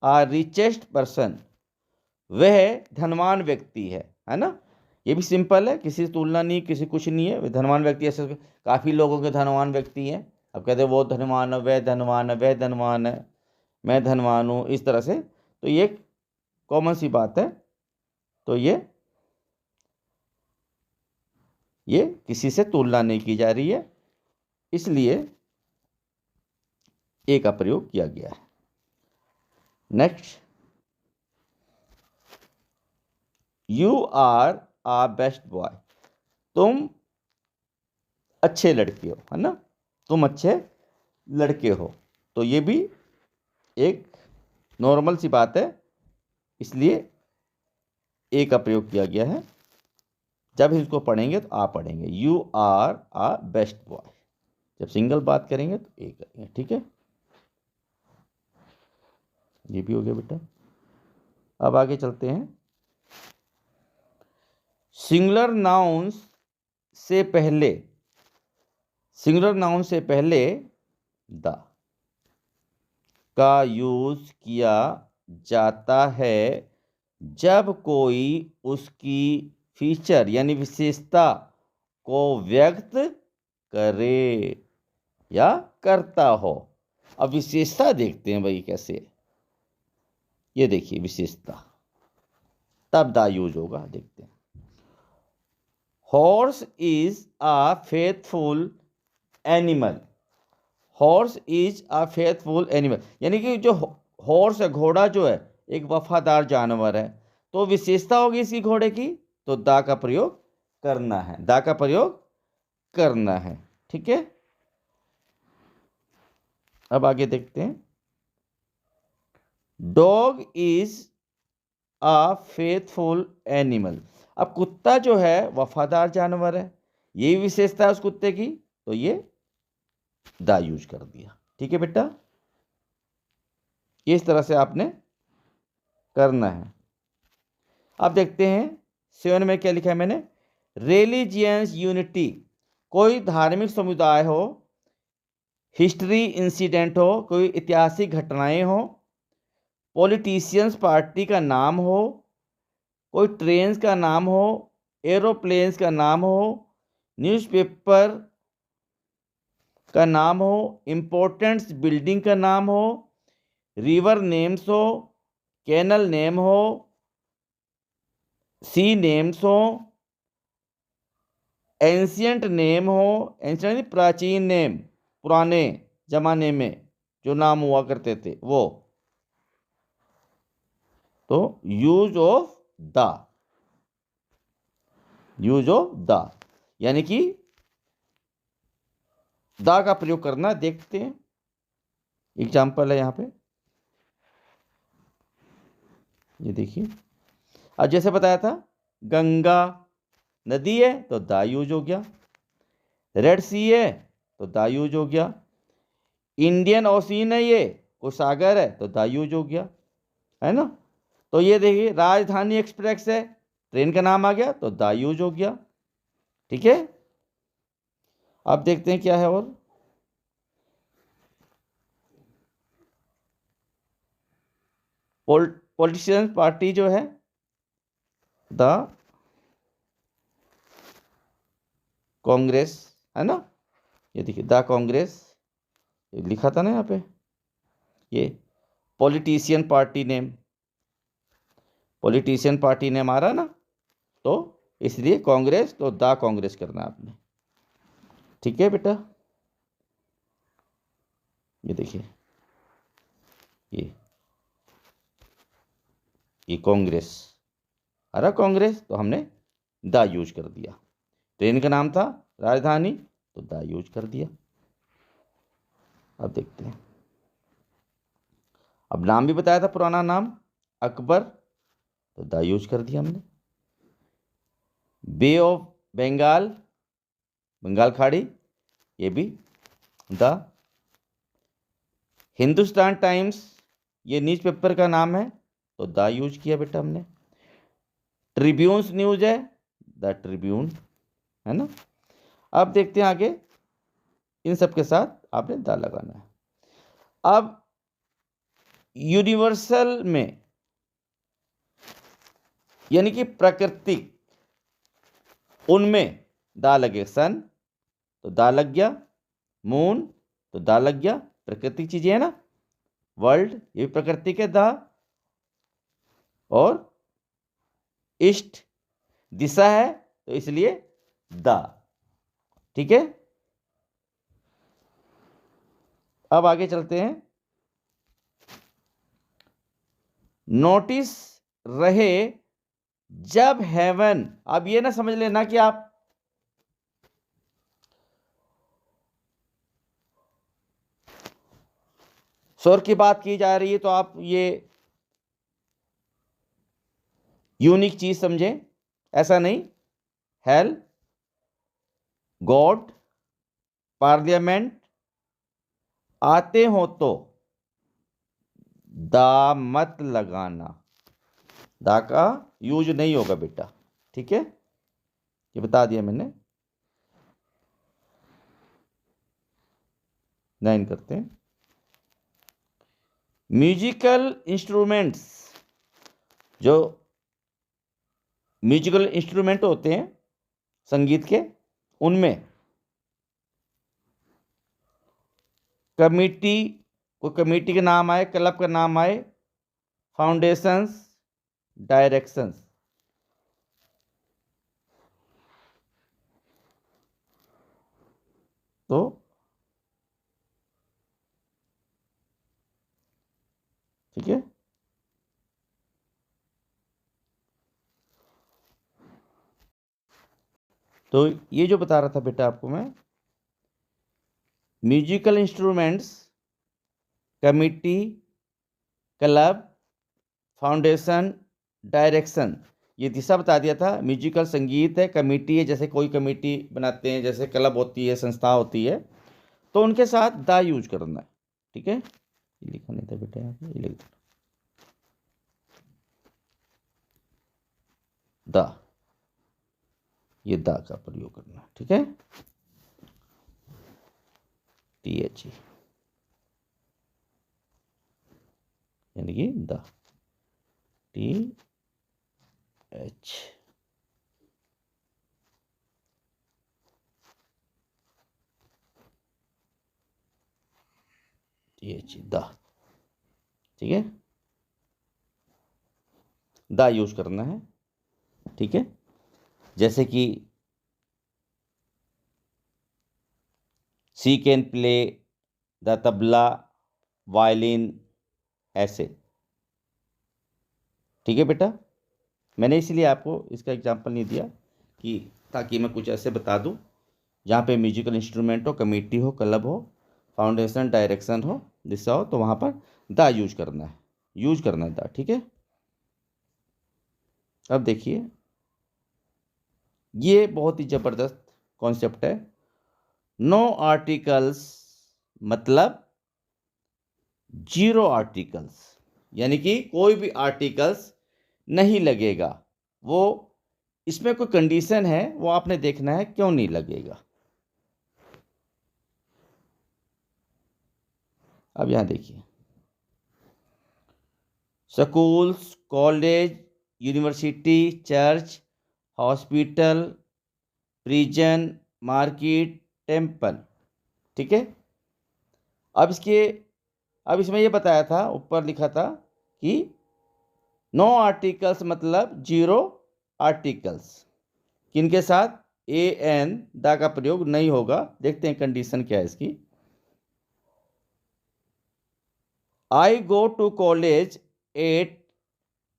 a richest person, वह धनवान व्यक्ति है ना। ये भी सिंपल है, किसी से तुलना नहीं, किसी कुछ नहीं है, धनवान व्यक्ति। ऐसे काफी लोगों के धनवान व्यक्ति हैं, अब कहते हैं वो धनवान है, वह धनवान है, वह धनवान है, मैं धनवान हूं, इस तरह से। तो ये कॉमन सी बात है, तो ये किसी से तुलना नहीं की जा रही है, इसलिए ए का प्रयोग किया गया है। Next, you are a best boy, तुम अच्छे लड़के हो, है ना, तुम अच्छे लड़के हो। तो ये भी एक नॉर्मल सी बात है, इसलिए ए का प्रयोग किया गया है। जब इसको पढ़ेंगे तो आ पढ़ेंगे, you are a best boy. जब सिंगल बात करेंगे तो ए करेंगे, ठीक है। ये भी हो गया बेटा। अब आगे चलते हैं। सिंगुलर नाउन्स से पहले, सिंगुलर नाउन से पहले द का यूज किया जाता है जब कोई उसकी फीचर यानी विशेषता को व्यक्त करे या करता हो। अब विशेषता देखते हैं भाई कैसे, ये देखिए विशेषता, तब दा यूज होगा, देखते हैं। Horse is a faithful animal, horse is a faithful animal, यानी कि जो हॉर्स है, घोड़ा जो है, एक वफादार जानवर है। तो विशेषता होगी इसकी घोड़े की, तो दा का प्रयोग करना है, दा का प्रयोग करना है, ठीक है। अब आगे देखते हैं। Dog is a faithful animal, अब कुत्ता जो है वफादार जानवर है, यही विशेषता है उस कुत्ते की, तो ये दा यूज कर दिया, ठीक है बेटा। इस तरह से आपने करना है। अब देखते हैं 7 में क्या लिखा है मैंने। रिलीजियस यूनिटी, कोई धार्मिक समुदाय हो, हिस्ट्री इंसिडेंट हो, कोई ऐतिहासिक घटनाएं हो, पॉलिटिशियंस पार्टी का नाम हो, कोई ट्रेन्स का नाम हो, एरोप्लेन्स का नाम हो, न्यूज़पेपर का नाम हो, इम्पोर्टेंट बिल्डिंग का नाम हो, रिवर नेम्स हो, कैनल नेम हो, सी नेम्स हो, एंशियंट नेम हो, एंशियंट प्राचीन नेम, पुराने जमाने में जो नाम हुआ करते थे वो, तो use of the, use of the यानी कि द का प्रयोग करना। देखते हैं एग्जाम्पल है यहां पे, ये देखिए। अब जैसे बताया था, गंगा नदी है तो द यूज हो गया, रेड सी है तो द यूज हो गया, इंडियन ओशियन है ये, कोई सागर है तो द यूज हो गया, है ना। तो ये देखिए राजधानी एक्सप्रेस है, ट्रेन का नाम आ गया तो द यूज हो गया, ठीक है। अब देखते हैं क्या है और। पॉलिटिशियन पार्टी जो है द कांग्रेस, है ना, ये देखिए द कांग्रेस लिखा था ना यहाँ पे, ये politician party name, politician party name आ रहा ना, तो इसलिए कांग्रेस, तो द कांग्रेस करना आपने, ठीक है बेटा। ये देखिए ये कांग्रेस आ रहा, कांग्रेस तो हमने द यूज कर दिया। ट्रेन का नाम था राजधानी तो द यूज कर दिया। अब देखते हैं, अब नाम भी बताया था पुराना नाम अकबर, तो द यूज कर दिया हमने। बे ऑफ बंगाल, बंगाल खाड़ी, ये भी द। हिंदुस्तान टाइम्स, ये न्यूज़पेपर का नाम है तो द यूज किया बेटा हमने। ट्रिब्यून्स न्यूज है, द ट्रिब्यून, है ना। अब देखते हैं आगे, इन सब के साथ आपने द लगाना है। अब यूनिवर्सल में यानी कि प्राकृतिक, उनमें द लगे, सन तो द लग गया, मून तो द लग गया, प्राकृतिक चीजें है ना, वर्ल्ड ये भी प्राकृतिक है द, और ईस्ट दिशा है तो इसलिए द, ठीक है। अब आगे चलते हैं। नोटिस रहे जब हेवन, अब ये ना समझ लेना कि आप स्वर की बात की जा रही है तो आप ये यूनिक चीज समझें, ऐसा नहीं। हेल, गॉड, पार्लियामेंट आते हो तो दा मत लगाना, दा का यूज नहीं होगा बेटा, ठीक है, ये बता दिया मैंने। 9 करते हैं। म्यूजिकल इंस्ट्रूमेंट्स, जो म्यूजिकल इंस्ट्रूमेंट होते हैं संगीत के, उनमें कमिटी, कोई कमेटी का नाम आए, क्लब का नाम आए, फाउंडेशंस, डायरेक्शंस, तो ठीक है। तो ये जो बता रहा था बेटा आपको मैं, musical instruments, committee, club, foundation, direction, ये दिशा बता दिया था। म्यूजिकल संगीत है, कमेटी है, जैसे कोई कमेटी बनाते हैं, जैसे क्लब होती है, संस्था होती है, तो उनके साथ दा यूज करना है, ठीक है। ये लिखा नहीं था बेटा यहाँ पे, ये लिख दो दा, ये दा का प्रयोग करना है, ठीक है। TH यानी कि दा, TH, TH दा, ठीक है, दा यूज करना है, ठीक है। जैसे कि she can play the tabla, violin, ऐसे, ठीक है बेटा। मैंने इसलिए आपको इसका एग्जाम्पल नहीं दिया कि ताकि मैं कुछ ऐसे बता दूं जहाँ पे म्यूजिकल इंस्ट्रूमेंट हो, कमेटी हो, क्लब हो, फाउंडेशन, डायरेक्शन हो, दिशा हो, तो वहाँ पर दा यूज करना है, यूज करना है दा, ठीक है। अब देखिए, ये बहुत ही ज़बरदस्त कॉन्सेप्ट है। नो आर्टिकल्स मतलब जीरो आर्टिकल्स, यानी कि कोई भी आर्टिकल्स नहीं लगेगा। वो इसमें कोई कंडीशन है, वो आपने देखना है क्यों नहीं लगेगा। अब यहां देखिए, schools, college, university, church, hospital, prison, market, temple, ठीक है। अब इसके, अब इसमें ये बताया था, ऊपर लिखा था कि नो आर्टिकल्स मतलब जीरो आर्टिकल्स, किनके साथ, ए एन दा का प्रयोग नहीं होगा। देखते हैं कंडीशन क्या है इसकी। I go to college at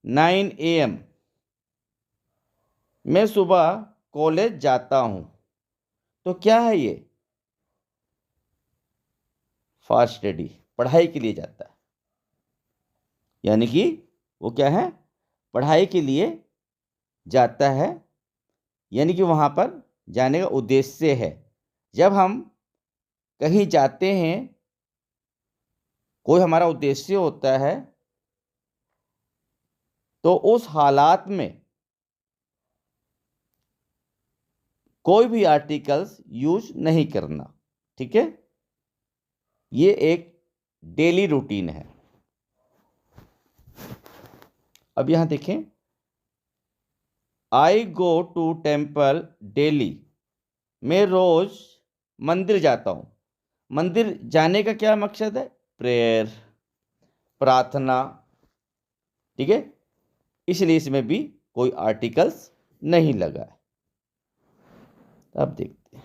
9 AM, मैं सुबह कॉलेज जाता हूं, तो क्या है ये, फॉर स्टडी, पढ़ाई के लिए जाता है, यानी कि वो क्या है, पढ़ाई के लिए जाता है, यानी कि वहां पर जाने का उद्देश्य है। जब हम कहीं जाते हैं, कोई हमारा उद्देश्य होता है, तो उस हालात में कोई भी आर्टिकल्स यूज नहीं करना, ठीक है। ये एक डेली रूटीन है। अब यहां देखें, आई गो टू टेम्पल डेली, मैं रोज मंदिर जाता हूं। मंदिर जाने का क्या मकसद है, प्रेयर, प्रार्थना, ठीक है। इसलिए इसमें भी कोई आर्टिकल्स नहीं लगा है। अब देखते हैं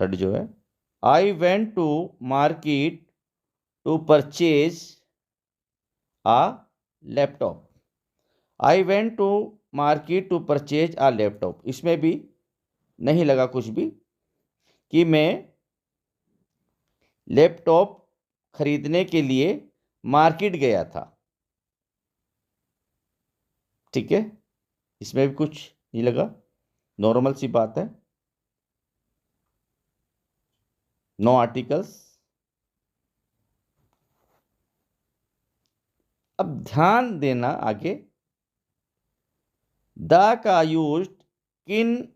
थर्ड जो है, I went to market to purchase a laptop. I went to market to purchase a laptop. इसमें भी नहीं लगा कुछ भी कि मैं लैपटॉप खरीदने के लिए मार्केट गया था। ठीक है, इसमें भी कुछ नहीं लगा, नॉर्मल सी बात है, नो आर्टिकल्स। अब ध्यान देना आगे, द का यूज किन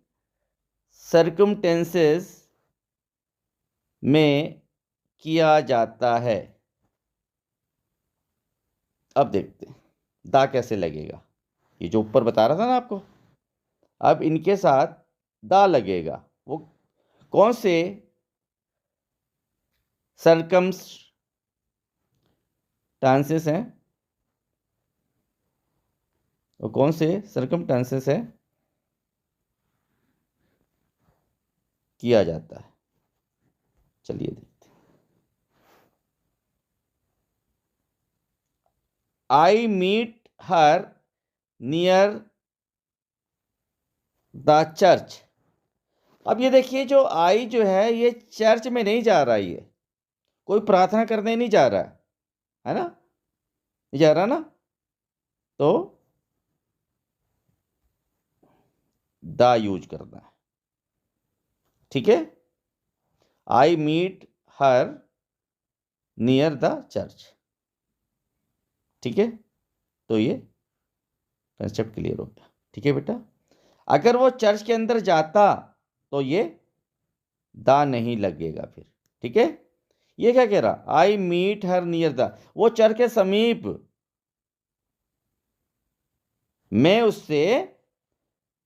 सर्कमटेंसेस में किया जाता है। अब देखते हैं दा कैसे लगेगा। ये जो ऊपर बता रहा था ना आपको, अब इनके साथ दा लगेगा। वो कौन से सर्कमस्टांसेस हैं, वो कौन से सर्कमस्टांसेस है किया जाता है। चलिए देखते हैं। I meet her near the church. अब ये देखिए, जो आई जो है ये चर्च में नहीं जा रहा, ये कोई प्रार्थना करने नहीं जा रहा है ना, नहीं जा रहा ना, तो द यूज करना है। ठीक है, I meet her near the church. ठीक है, तो ये कंसेप्ट क्लियर हो गया। ठीक है बेटा, अगर वो चर्च के अंदर जाता तो ये दा नहीं लगेगा फिर। ठीक है, ये क्या कह रहा, I meet her near the, वो चर्च के समीप, मैं उससे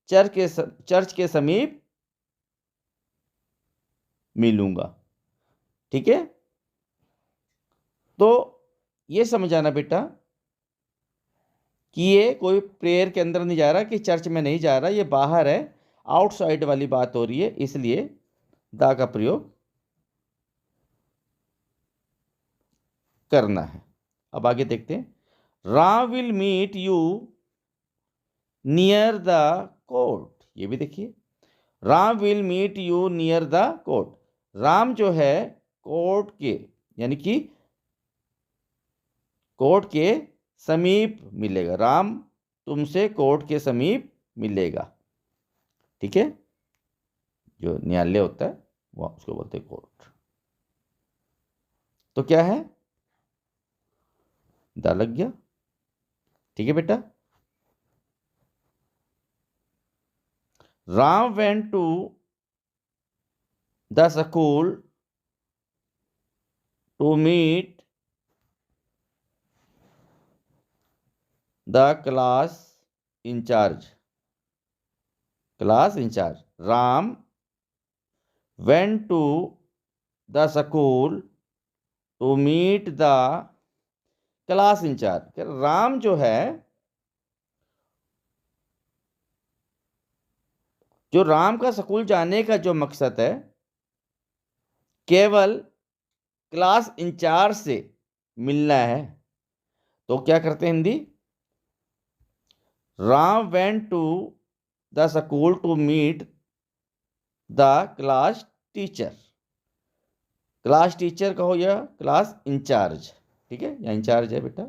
चर्च के समीप मिलूंगा। ठीक है, तो ये समझाना बेटा कि ये कोई प्रेयर के अंदर नहीं जा रहा, कि चर्च में नहीं जा रहा, ये बाहर है, आउटसाइड वाली बात हो रही है, इसलिए दा का प्रयोग करना है। अब आगे देखते हैं, Ram will meet you near the court. ये भी देखिए, Ram will meet you near the court. Ram जो है कोर्ट के, यानी कि कोर्ट के समीप मिलेगा। राम तुमसे कोर्ट के समीप मिलेगा। ठीक है, जो न्यायालय होता है वो उसको बोलते हैं कोर्ट। तो क्या है, दा लग गया। ठीक है बेटा, Ram went to the school to meet the class incharge. Class incharge, Ram went to the school to meet the class incharge. Ram जो है, जो राम का स्कूल जाने का जो मकसद है, केवल क्लास इंचार्ज से मिलना है, तो क्या करते हैं Hindi, Ram went to the school to meet the class teacher. Class teacher कहो या क्लास इंचार्ज, ठीक है, या इंचार्ज है बेटा।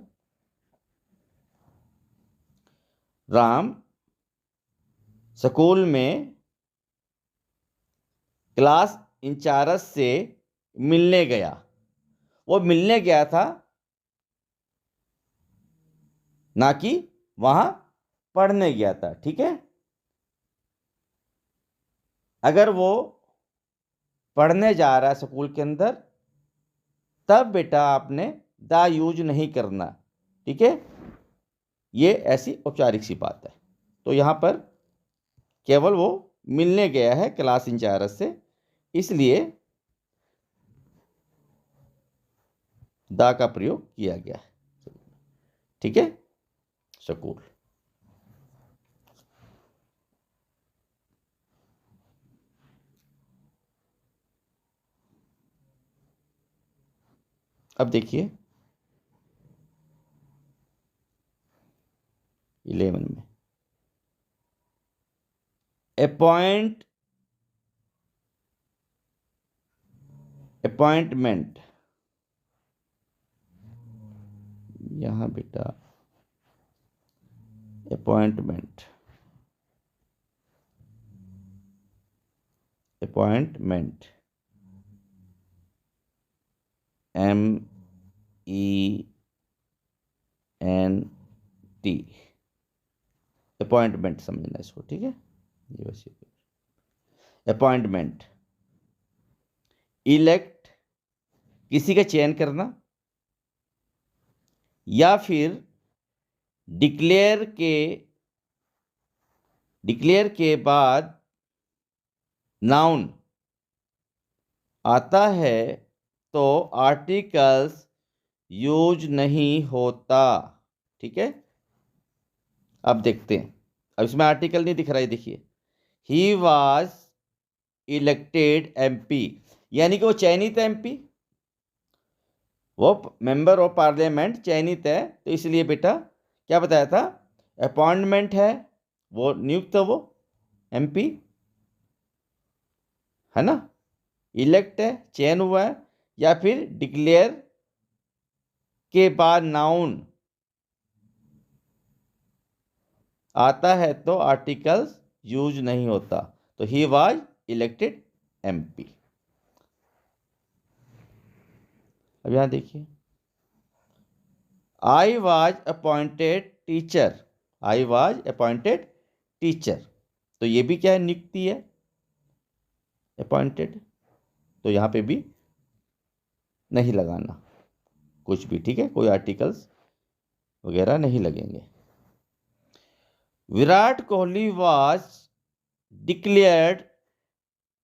राम स्कूल में क्लास इंचार्ज से मिलने गया। वो मिलने गया था, ना कि वहां पढ़ने गया था। ठीक है, अगर वो पढ़ने जा रहा है स्कूल के अंदर, तब बेटा आपने द यूज नहीं करना। ठीक है, ये ऐसी औपचारिक सी बात है। तो यहां पर केवल वो मिलने गया है क्लास इंचार्ज से, इसलिए द का प्रयोग किया गया है। ठीक है, स्कूल। अब देखिए, अपॉइंटमेंट, यहाँ बेटा अपॉइंटमेंट, अपॉइंटमेंट, MENT, अपॉइंटमेंट समझना इसको, ठीक है। ये बस अपॉइंटमेंट। इलेक्ट, किसी का चयन करना, या फिर डिक्लेयर के बाद नाउन आता है तो आर्टिकल्स यूज नहीं होता, ठीक है। अब देखते हैं, अब इसमें आर्टिकल नहीं दिख रहा है, देखिए ही वॉज इलेक्टेड MP, यानी कि वो चयनित है MP, वो मेंबर ऑफ पार्लियामेंट चयनित है, तो इसलिए बेटा क्या बताया था, अपॉइंटमेंट है, वो नियुक्त है वो MP, है ना। इलेक्ट है, चयन हुआ है, या फिर डिक्लेयर के बाद नाउन आता है तो आर्टिकल्स यूज नहीं होता, तो ही वाज इलेक्टेड MP। अब यहां देखिए, I was appointed teacher, I was appointed teacher, तो ये भी क्या है, नियुक्ति है, अपॉइंटेड, तो यहां पे भी नहीं लगाना कुछ भी, ठीक है, कोई आर्टिकल्स वगैरह नहीं लगेंगे। Virat Kohli was declared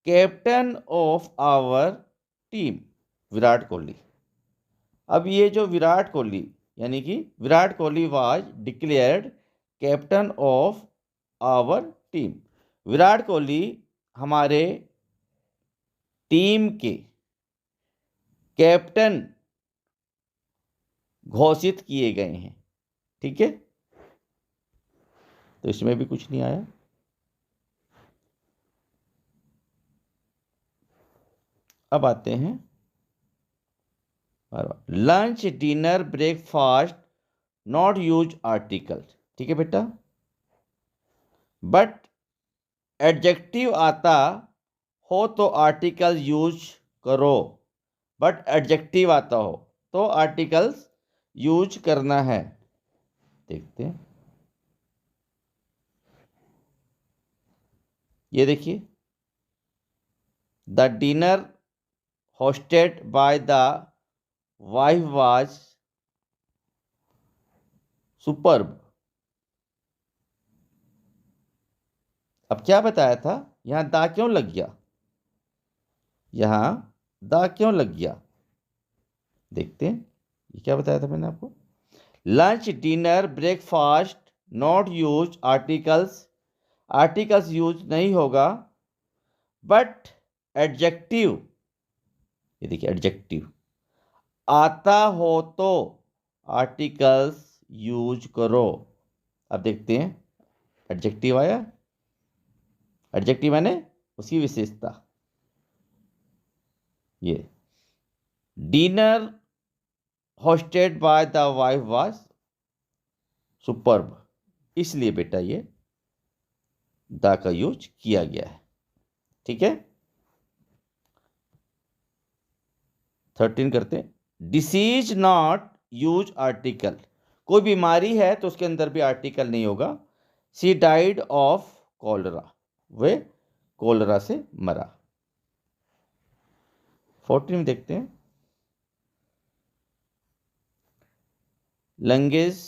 captain of our team, Virat Kohli. अब ये जो विराट कोहली, यानी कि Virat Kohli was declared captain of our team, Virat Kohli हमारे टीम के कैप्टन घोषित किए गए हैं, ठीक है, तो इसमें भी कुछ नहीं आया। अब आते हैं lunch, dinner, breakfast not use article, ठीक है बेटा, बट एडजेक्टिव आता हो तो आर्टिकल यूज करो, बट एडजेक्टिव आता हो तो आर्टिकल्स यूज करना है। देखते हैं, ये देखिए, the dinner hosted by the wife was superb। अब क्या बताया था, यहां दा क्यों लग गया, यहां दा क्यों लग गया, देखते हैं, ये क्या बताया था मैंने आपको, lunch, dinner, breakfast not use articles, articles use नहीं होगा, बट एडजेक्टिव, ये देखिए एडजेक्टिव आता हो तो आर्टिकल्स यूज करो। अब देखते हैं, एडजेक्टिव आया, एडजेक्टिव यानी उसकी विशेषता, ये dinner hosted by the wife was superb, इसलिए बेटा ये द का यूज किया गया है, ठीक है। 13 करते हैं, डिसीज नॉट यूज आर्टिकल, कोई बीमारी है तो उसके अंदर भी आर्टिकल नहीं होगा, she died of cholera, way cholera से मरा। 14 में देखते हैं, लैंग्वेज,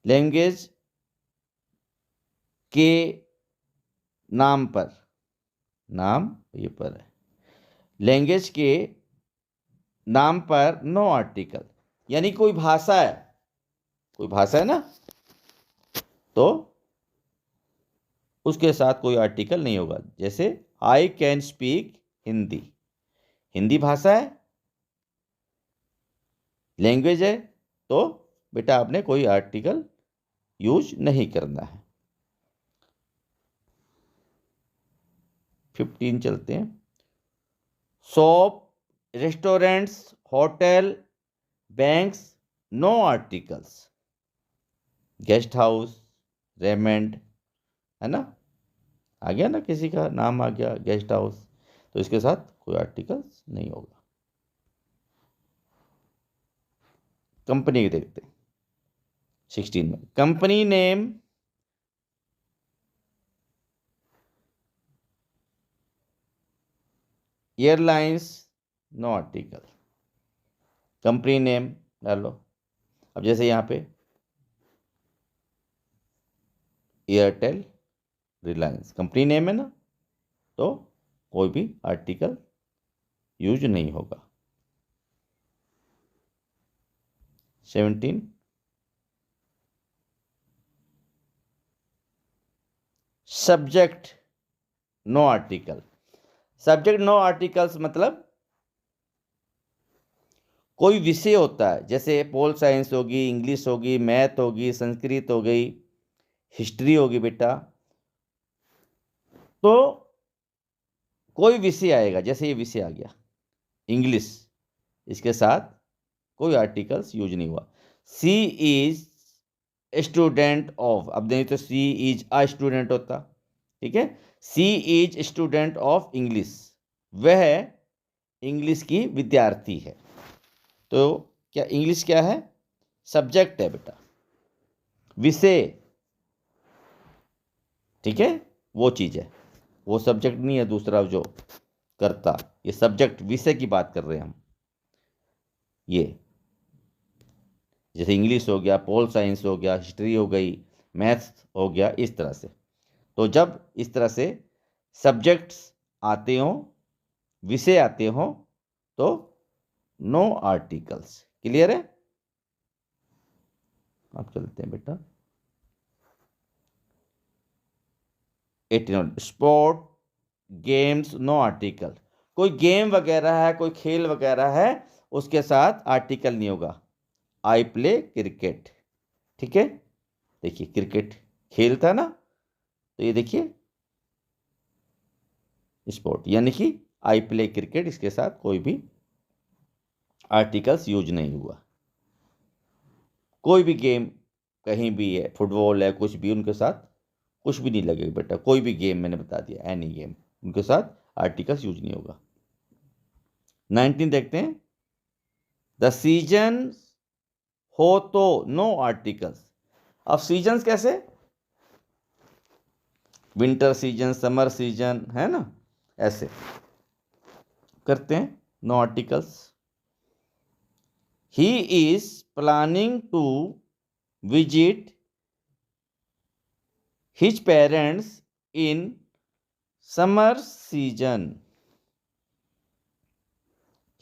लैंग्वेज के नाम पर, नाम ये पर है, लैंग्वेज के नाम पर नो आर्टिकल, यानी कोई भाषा है, कोई भाषा है ना, तो उसके साथ कोई आर्टिकल नहीं होगा। जैसे I can speak Hindi, Hindi भाषा है, लैंग्वेज है, तो बेटा आपने कोई आर्टिकल यूज नहीं करना है। 15 चलते हैं। Shop, restaurants, hotel, banks, no articles. Guest house, Raymond, है ना, आ गया ना, किसी का नाम आ गया गेस्ट हाउस, तो इसके साथ कोई आर्टिकल्स नहीं होगा। कंपनी के देखते हैं 16 में। Company name, airlines, no article. Company name डालो। अब जैसे यहाँ पे एयरटेल, रिलायंस कंपनी नेम है ना, तो कोई भी आर्टिकल यूज नहीं होगा। 17, subject no article. Subject no articles मतलब कोई विषय होता है, जैसे पोल साइंस होगी, इंग्लिश होगी, मैथ होगी, संस्कृत हो गई, हिस्ट्री होगी बेटा, तो कोई विषय आएगा, जैसे ये विषय आ गया इंग्लिश, इसके साथ कोई आर्टिकल्स यूज नहीं हुआ। सी इज स्टूडेंट ऑफ, अब नहीं तो सी इज अ स्टूडेंट होता, ठीक है। She is student of English, वह इंग्लिश की विद्यार्थी है। तो क्या इंग्लिश क्या है, सब्जेक्ट है बेटा, विषय, ठीक है, वो चीज है, वो सब्जेक्ट नहीं है दूसरा जो करता, ये सब्जेक्ट विषय की बात कर रहे हैं हम। ये जैसे इंग्लिश हो गया, पोल साइंस हो गया, हिस्ट्री हो गई, मैथ्स हो गया, इस तरह से। तो जब इस तरह से सब्जेक्ट्स आते हों, विषय आते हों, तो नो आर्टिकल्स। क्लियर है? अब चलते हैं बेटा 18। Sport, games, no article. कोई गेम वगैरह है, कोई खेल वगैरह है, उसके साथ आर्टिकल नहीं होगा। आई प्ले क्रिकेट, ठीक है, देखिए क्रिकेट खेल था ना, तो ये देखिए स्पोर्ट, यानी कि आई प्ले क्रिकेट, इसके साथ कोई भी आर्टिकल्स यूज नहीं हुआ। कोई भी गेम कहीं भी है, फुटबॉल है, कुछ भी, उनके साथ कुछ भी नहीं लगेगा बेटा। कोई भी गेम मैंने बता दिया, एनी गेम, उनके साथ आर्टिकल्स यूज नहीं होगा। 19 देखते हैं। द सीजन हो तो नो आर्टिकल्स। अब सीजन्स कैसे, विंटर सीजन, समर सीजन, है ना, ऐसे करते हैं, no articles. He is planning to visit his parents in summer season.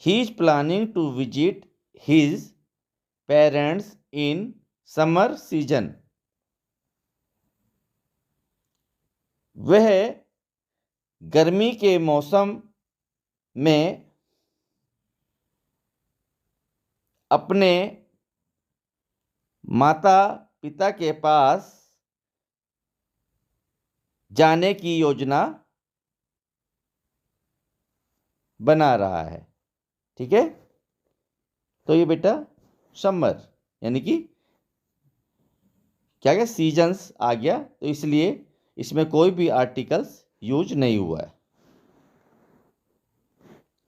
He is planning to visit his parents in summer season. वह गर्मी के मौसम में अपने माता पिता के पास जाने की योजना बना रहा है, ठीक है। तो ये बेटा समर, यानी कि क्या क्या सीजन्स आ गया, तो इसलिए इसमें कोई भी आर्टिकल्स यूज नहीं हुआ है।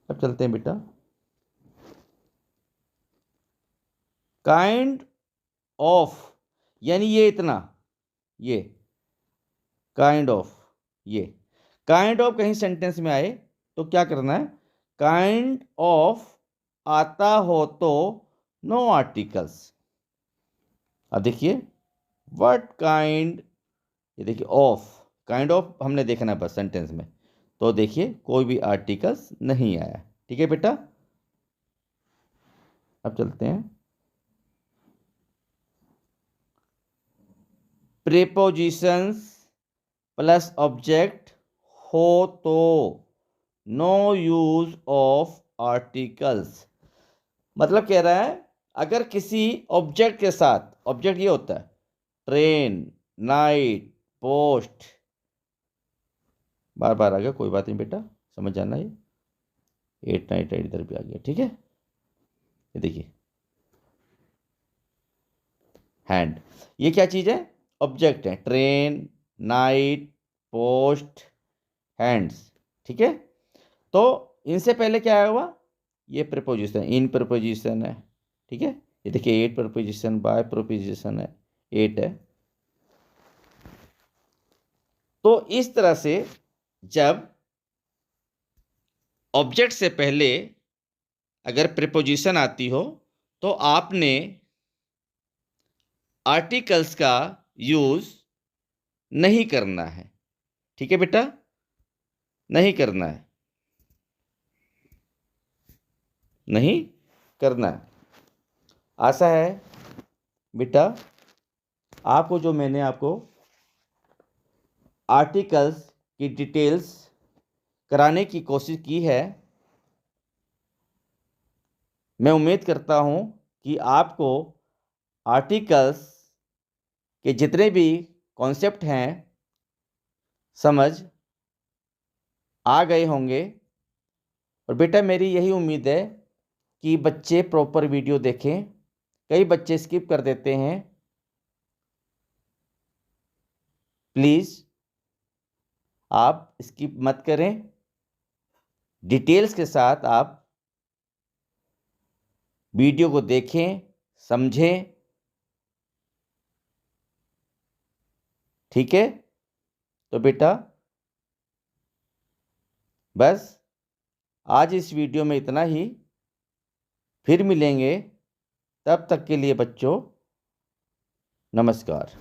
अब चलते हैं बेटा काइंड ऑफ, यानी ये इतना, ये काइंड ऑफ, ये काइंड ऑफ कहीं सेंटेंस में आए तो क्या करना है, काइंड ऑफ आता हो तो नो आर्टिकल्स। अब देखिए व्हाट काइंड, ये देखिए ऑफ, काइंड ऑफ हमने देखना है बस सेंटेंस में, तो देखिए कोई भी आर्टिकल्स नहीं आया, ठीक है बेटा। अब चलते हैं प्रीपोजिशंस प्लस ऑब्जेक्ट हो तो नो यूज ऑफ आर्टिकल्स। मतलब कह रहा है अगर किसी ऑब्जेक्ट के साथ, ऑब्जेक्ट ये होता है ट्रेन, नाइट, पोस्ट, बार बार आ गया, कोई बात नहीं बेटा, समझ जाना। ये 8 नाइट 8 इधर भी आ गया, ठीक है। ये देखिए हैंड, ये क्या चीज़ है? ऑब्जेक्ट है। ट्रेन, नाइट, पोस्ट, हैंड्स, ठीक है। तो इनसे पहले क्या आया हुआ? ये प्रीपोजिशन, इन प्रीपोजिशन है, ठीक है। ये देखिए एट प्रीपोजिशन, बाय प्रीपोजिशन है, 8 है। तो इस तरह से जब ऑब्जेक्ट से पहले अगर प्रीपोजिशन आती हो तो आपने आर्टिकल्स का यूज नहीं करना है, ठीक है बेटा, नहीं करना है, नहीं करना है। आशा है बेटा आपको जो मैंने आपको आर्टिकल्स की डिटेल्स कराने की कोशिश की है, मैं उम्मीद करता हूं कि आपको आर्टिकल्स के जितने भी कॉन्सेप्ट हैं समझ आ गए होंगे। और बेटा मेरी यही उम्मीद है कि बच्चे प्रॉपर वीडियो देखें। कई बच्चे स्किप कर देते हैं। प्लीज़ आप स्किप मत करें, डिटेल्स के साथ आप वीडियो को देखें, समझें, ठीक है। तो बेटा बस आज इस वीडियो में इतना ही, फिर मिलेंगे, तब तक के लिए बच्चों नमस्कार।